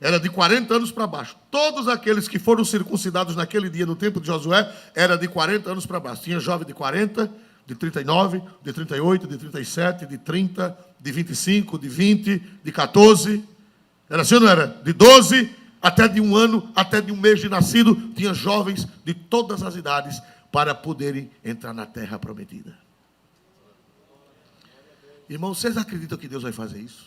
Era de 40 anos para baixo. Todos aqueles que foram circuncidados naquele dia no tempo de Josué, era de 40 anos para baixo. Tinha jovem de 40, de 39, de 38, de 37, de 30, de 25, de 20, de 14. Era assim ou não era? De 12 até de um ano, até de um mês de nascido. Tinha jovens de todas as idades para poderem entrar na terra prometida. Irmãos, vocês acreditam que Deus vai fazer isso?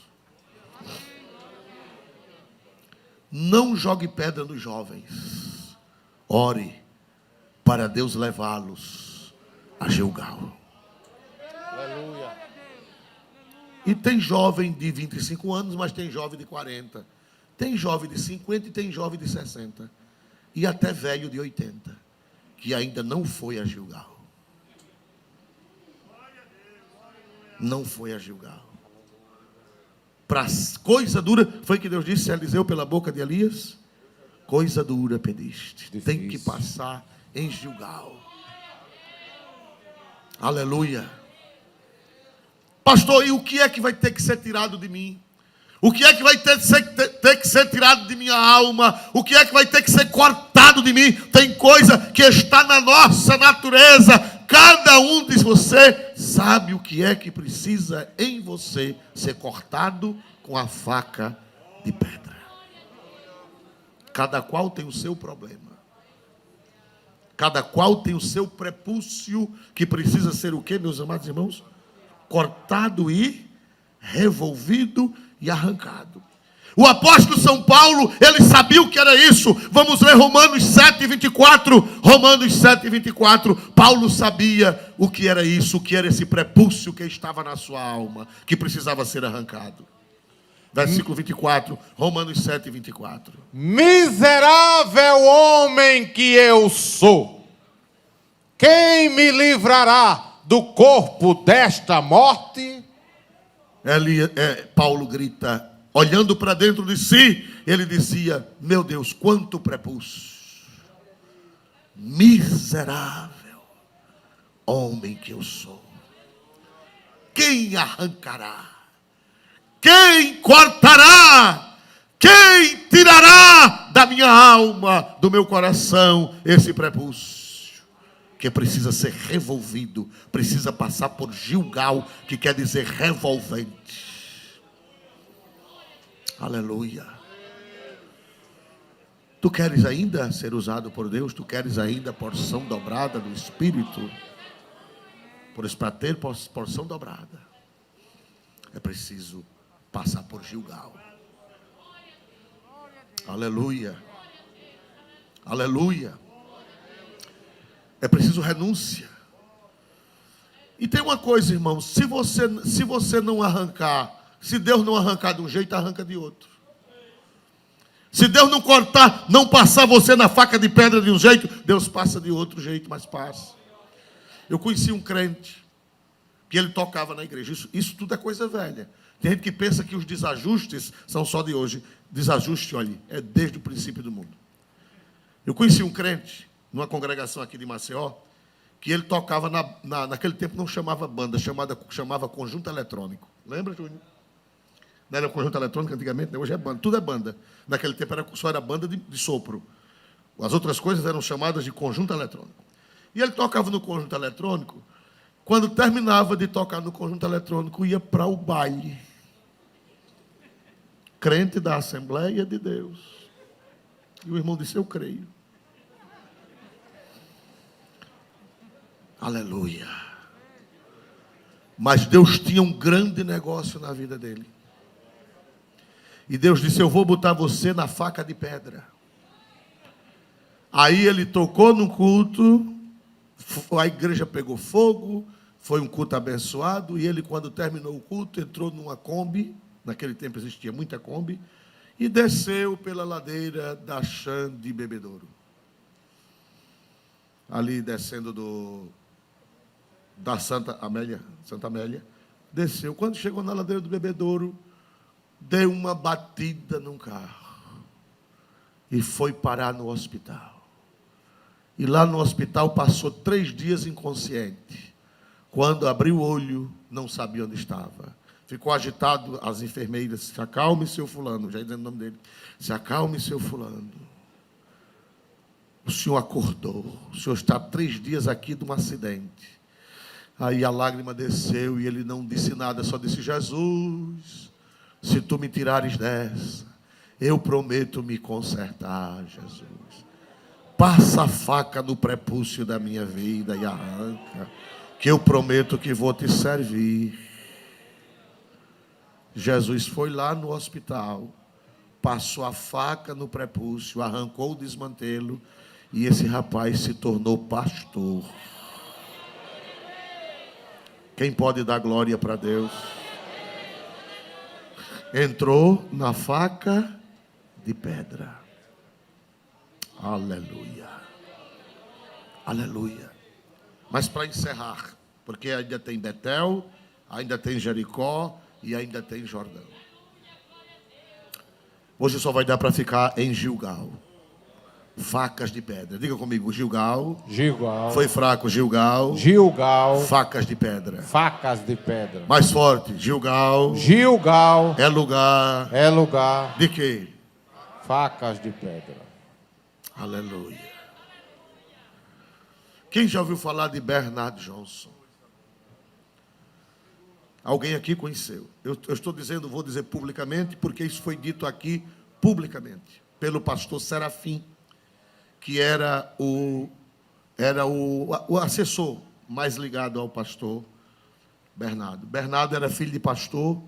Não jogue pedra nos jovens. Ore para Deus levá-los a Gilgal. Aleluia. E tem jovem de 25 anos, mas tem jovem de 40. Tem jovem de 50 e tem jovem de 60. E até velho de 80, que ainda não foi a Gilgal. Não foi a Gilgal. Para coisa dura, foi que Deus disse a Eliseu pela boca de Elias: coisa dura pediste. Difícil. Tem que passar em Gilgal. Aleluia. Pastor, e o que é que vai ter que ser tirado de mim? O que é que vai ter que ser tirado de minha alma? O que é que vai ter que ser cortado de mim? Tem coisa que está na nossa natureza. Cada um de você sabe o que é que precisa em você ser cortado com a faca de pedra. Cada qual tem o seu problema. Cada qual tem o seu prepúcio que precisa ser o quê, meus amados irmãos? Cortado e revolvido e arrancado. O apóstolo São Paulo, ele sabia o que era isso. Vamos ler Romanos 7:24. Romanos 7:24. Paulo sabia o que era isso, o que era esse prepúcio que estava na sua alma, que precisava ser arrancado. Versículo 24, Romanos 7:24. Miserável homem que eu sou, quem me livrará do corpo desta morte? Paulo grita, olhando para dentro de si, ele dizia: meu Deus, quanto prepúcio, miserável homem que eu sou, quem arrancará? Quem cortará? Quem tirará da minha alma, do meu coração, esse prepúcio? Que precisa ser revolvido, precisa passar por Gilgal, que quer dizer revolvente. Aleluia. Tu queres ainda ser usado por Deus? Tu queres ainda porção dobrada do Espírito? Por isso, para ter porção dobrada, é preciso passar por Gilgal. Aleluia. Aleluia. É preciso renúncia. E tem uma coisa, irmãos, se você não arrancar, se Deus não arrancar de um jeito, arranca de outro. Se Deus não cortar, não passar você na faca de pedra de um jeito, Deus passa de outro jeito, mas passa. Eu conheci um crente, que ele tocava na igreja. Isso tudo é coisa velha. Tem gente que pensa que os desajustes são só de hoje. Desajuste, olha, é desde o princípio do mundo. Eu conheci um crente, numa congregação aqui de Maceió, que ele tocava, naquele tempo não chamava banda, chamava conjunto eletrônico. Lembra, Júnior? Não era conjunto eletrônico antigamente, hoje é banda, tudo é banda. Naquele tempo só era banda de sopro. As outras coisas eram chamadas de conjunto eletrônico. E ele tocava no conjunto eletrônico. Quando terminava de tocar no conjunto eletrônico, ia para o baile. Crente da Assembleia de Deus. E o irmão disse: eu creio. Aleluia. Mas Deus tinha um grande negócio na vida dele. E Deus disse: eu vou botar você na faca de pedra. Aí ele tocou no culto, a igreja pegou fogo, foi um culto abençoado, e ele, quando terminou o culto, entrou numa Kombi, naquele tempo existia muita Kombi, e desceu pela ladeira da Chã de Bebedouro. ali descendo da Santa Amélia, desceu. Quando chegou na ladeira do Bebedouro, deu uma batida num carro e foi parar no hospital. E lá no hospital passou 3 dias inconsciente. Quando abriu o olho, não sabia onde estava. Ficou agitado, as enfermeiras, se acalme, seu fulano, já dizendo o nome dele, se acalme, seu fulano. O senhor acordou, o senhor está 3 dias aqui de um acidente. Aí a lágrima desceu e ele não disse nada, só disse: Jesus, se tu me tirares dessa, eu prometo me consertar, Jesus. Passa a faca no prepúcio da minha vida e arranca, que eu prometo que vou te servir. Jesus foi lá no hospital, passou a faca no prepúcio, arrancou o desmantelo, e esse rapaz se tornou pastor. Quem pode dar glória para Deus? Entrou na faca de pedra. Aleluia. Aleluia. Mas para encerrar, porque ainda tem Betel, ainda tem Jericó e ainda tem Jordão. Hoje só vai dar para ficar em Gilgal. Facas de pedra. Diga comigo, Gilgal. Gilgal. Foi fraco, Gilgal. Gilgal. Facas de pedra. Facas de pedra. Mais forte, Gilgal. Gilgal. É lugar. É lugar. De quê? Facas de pedra. Aleluia. Quem já ouviu falar de Bernard Johnson? Alguém aqui conheceu? Eu estou dizendo, vou dizer publicamente, porque isso foi dito aqui publicamente, pelo pastor Serafim, que era o assessor mais ligado ao pastor Bernardo. Bernardo era filho de pastor,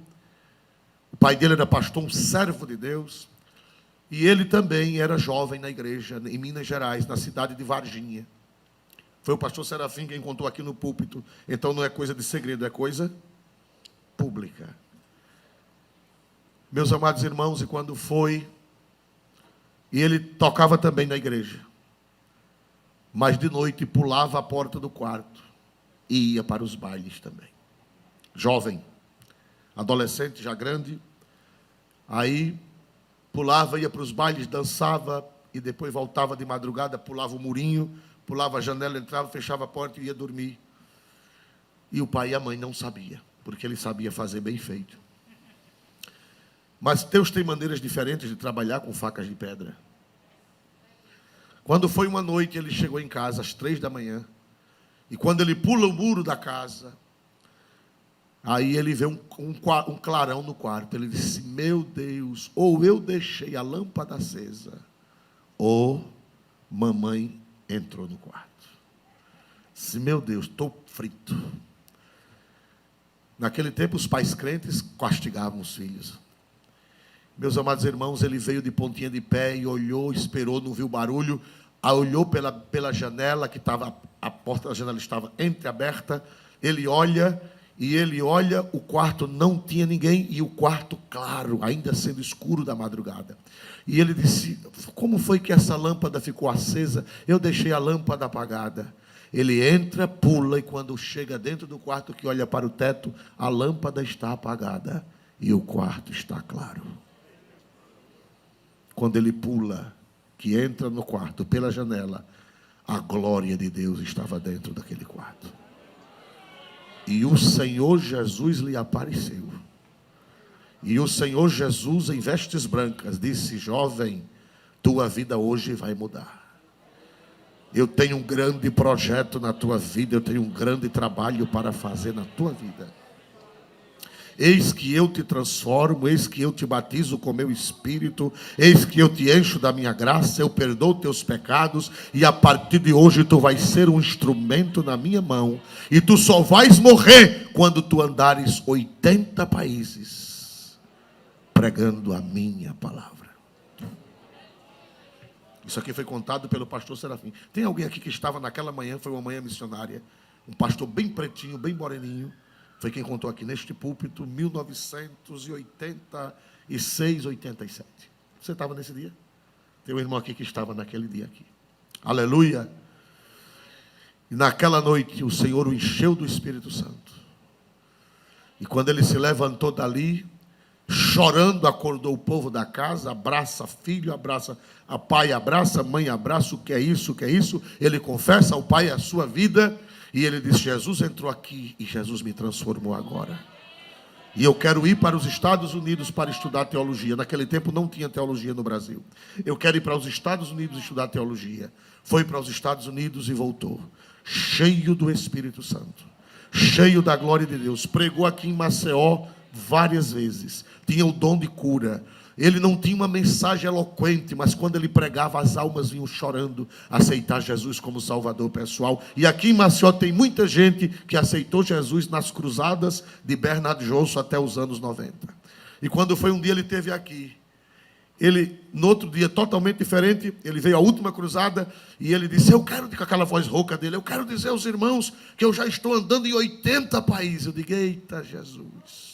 o pai dele era pastor, um servo de Deus, e ele também era jovem na igreja, em Minas Gerais, na cidade de Varginha. Foi o pastor Serafim quem contou aqui no púlpito. Então não é coisa de segredo, é coisa pública. Meus amados irmãos, e quando foi, e ele tocava também na igreja, mas de noite pulava a porta do quarto e ia para os bailes também. Jovem, adolescente, já grande, aí pulava, ia para os bailes, dançava, e depois voltava de madrugada, pulava o murinho, pulava a janela, entrava, fechava a porta e ia dormir. E o pai e a mãe não sabiam, porque ele sabia fazer bem feito. Mas Deus tem maneiras diferentes de trabalhar com facas de pedra. Quando foi uma noite, ele chegou em casa às 3 da manhã. E quando ele pula o muro da casa, aí ele vê um clarão no quarto. Ele disse: meu Deus, ou eu deixei a lâmpada acesa, ou mamãe entrou no quarto. Disse: meu Deus, estou frito. Naquele tempo, os pais crentes castigavam os filhos. Meus amados irmãos, ele veio de pontinha de pé e olhou, esperou, não viu barulho. Aí olhou pela janela, que estava, a porta da janela estava entreaberta. Ele olha, o quarto não tinha ninguém, e o quarto claro, ainda sendo escuro da madrugada. E ele disse: como foi que essa lâmpada ficou acesa? Eu deixei a lâmpada apagada. Ele entra, pula, e quando chega dentro do quarto, que olha para o teto, a lâmpada está apagada e o quarto está claro. Quando ele pula, que entra no quarto pela janela, a glória de Deus estava dentro daquele quarto. E o Senhor Jesus lhe apareceu. E o Senhor Jesus, em vestes brancas, disse: jovem, tua vida hoje vai mudar. Eu tenho um grande projeto na tua vida, eu tenho um grande trabalho para fazer na tua vida. Eis que eu te transformo, eis que eu te batizo com meu Espírito, eis que eu te encho da minha graça, eu perdoo teus pecados, e a partir de hoje tu vais ser um instrumento na minha mão, e tu só vais morrer quando tu andares 80 países, pregando a minha palavra. Isso aqui foi contado pelo pastor Serafim. Tem alguém aqui que estava naquela manhã, foi uma manhã missionária, um pastor bem pretinho, bem moreninho, foi quem contou aqui neste púlpito, 1986, 87. Você estava nesse dia? Tem um irmão aqui que estava naquele dia aqui. Aleluia. E naquela noite o Senhor o encheu do Espírito Santo. E quando ele se levantou dali, chorando, acordou o povo da casa, abraça filho, abraça a pai, abraça a mãe, abraça o que é isso, o que é isso. Ele confessa ao Pai a sua vida e ele diz: Jesus entrou aqui e Jesus me transformou agora. E eu quero ir para os Estados Unidos para estudar teologia. Naquele tempo não tinha teologia no Brasil. Eu quero ir para os Estados Unidos estudar teologia. Foi para os Estados Unidos e voltou, cheio do Espírito Santo, cheio da glória de Deus. Pregou aqui em Maceió várias vezes. Tinha o dom de cura. Ele não tinha uma mensagem eloquente, mas quando ele pregava, as almas vinham chorando a aceitar Jesus como Salvador pessoal. E aqui em Maceió tem muita gente que aceitou Jesus nas cruzadas de Bernard Johnson até os anos 90. E quando foi um dia, ele esteve aqui. Ele, no outro dia, totalmente diferente, ele veio à última cruzada e ele disse: eu quero, com aquela voz rouca dele, eu quero dizer aos irmãos que eu já estou andando em 80 países. Eu digo: eita Jesus.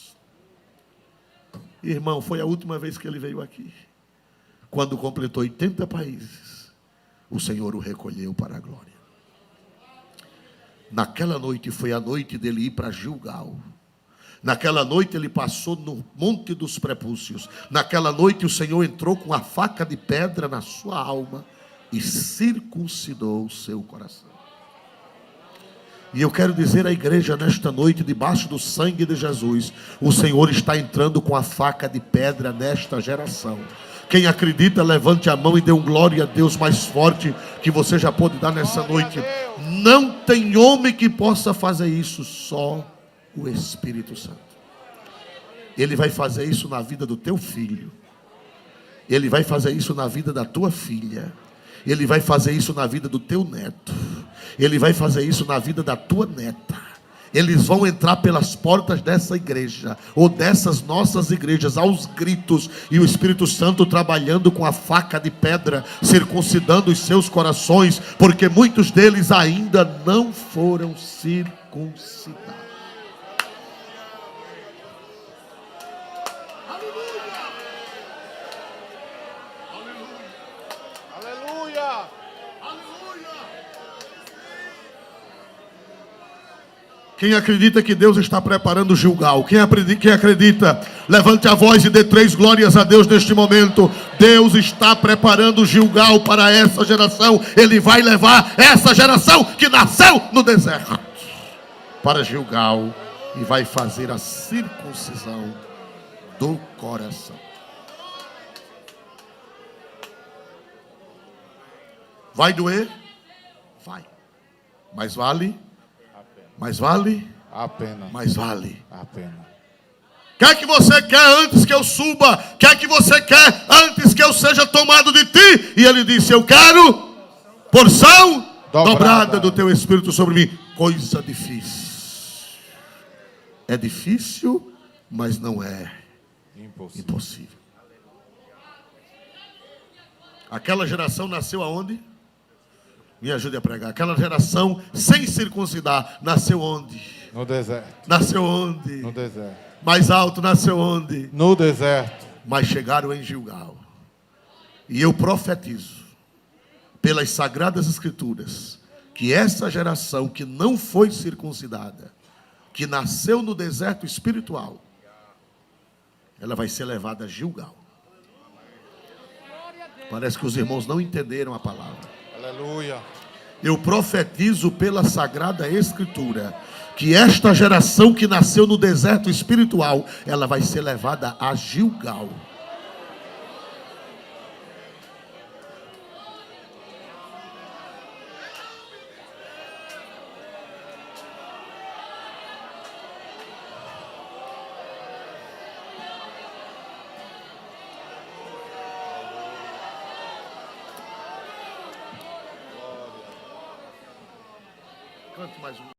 Irmão, foi a última vez que ele veio aqui. Quando completou 80 países, o Senhor o recolheu para a glória. Naquela noite foi a noite dele ir para Gilgal. Naquela noite ele passou no Monte dos Prepúcios. Naquela noite o Senhor entrou com a faca de pedra na sua alma e circuncidou o seu coração. E eu quero dizer à igreja nesta noite, debaixo do sangue de Jesus, o Senhor está entrando com a faca de pedra nesta geração. Quem acredita, levante a mão e dê um glória a Deus mais forte que você já pôde dar nessa noite. Não tem homem que possa fazer isso, só o Espírito Santo. Ele vai fazer isso na vida do teu filho. Ele vai fazer isso na vida da tua filha. Ele vai fazer isso na vida do teu neto. Ele vai fazer isso na vida da tua neta. Eles vão entrar pelas portas dessa igreja, ou dessas nossas igrejas, aos gritos, e o Espírito Santo trabalhando com a faca de pedra, circuncidando os seus corações, porque muitos deles ainda não foram circuncidados. Quem acredita que Deus está preparando Gilgal? Quem acredita, levante a voz e dê 3 glórias a Deus neste momento. Deus está preparando Gilgal para essa geração. Ele vai levar essa geração que nasceu no deserto para Gilgal e vai fazer a circuncisão do coração. Vai doer? Vai. Mas vale? Mais vale? A pena. Mais vale. A pena. Quer que você quer antes que eu suba? Quer que você quer antes que eu seja tomado de ti? E ele disse: eu quero porção dobrada do teu Espírito sobre mim. Coisa difícil. É difícil, mas não é impossível. Aquela geração nasceu aonde? Me ajude a pregar. Aquela geração sem circuncidar nasceu onde? No deserto. Nasceu onde? No deserto. Mais alto, nasceu onde? No deserto. Mas chegaram em Gilgal. E eu profetizo, pelas sagradas escrituras, que essa geração que não foi circuncidada, que nasceu no deserto espiritual, ela vai ser levada a Gilgal. Parece que os irmãos não entenderam a palavra. Aleluia. Eu profetizo pela Sagrada Escritura que esta geração que nasceu no deserto espiritual, ela vai ser levada a Gilgal. Cante mais um.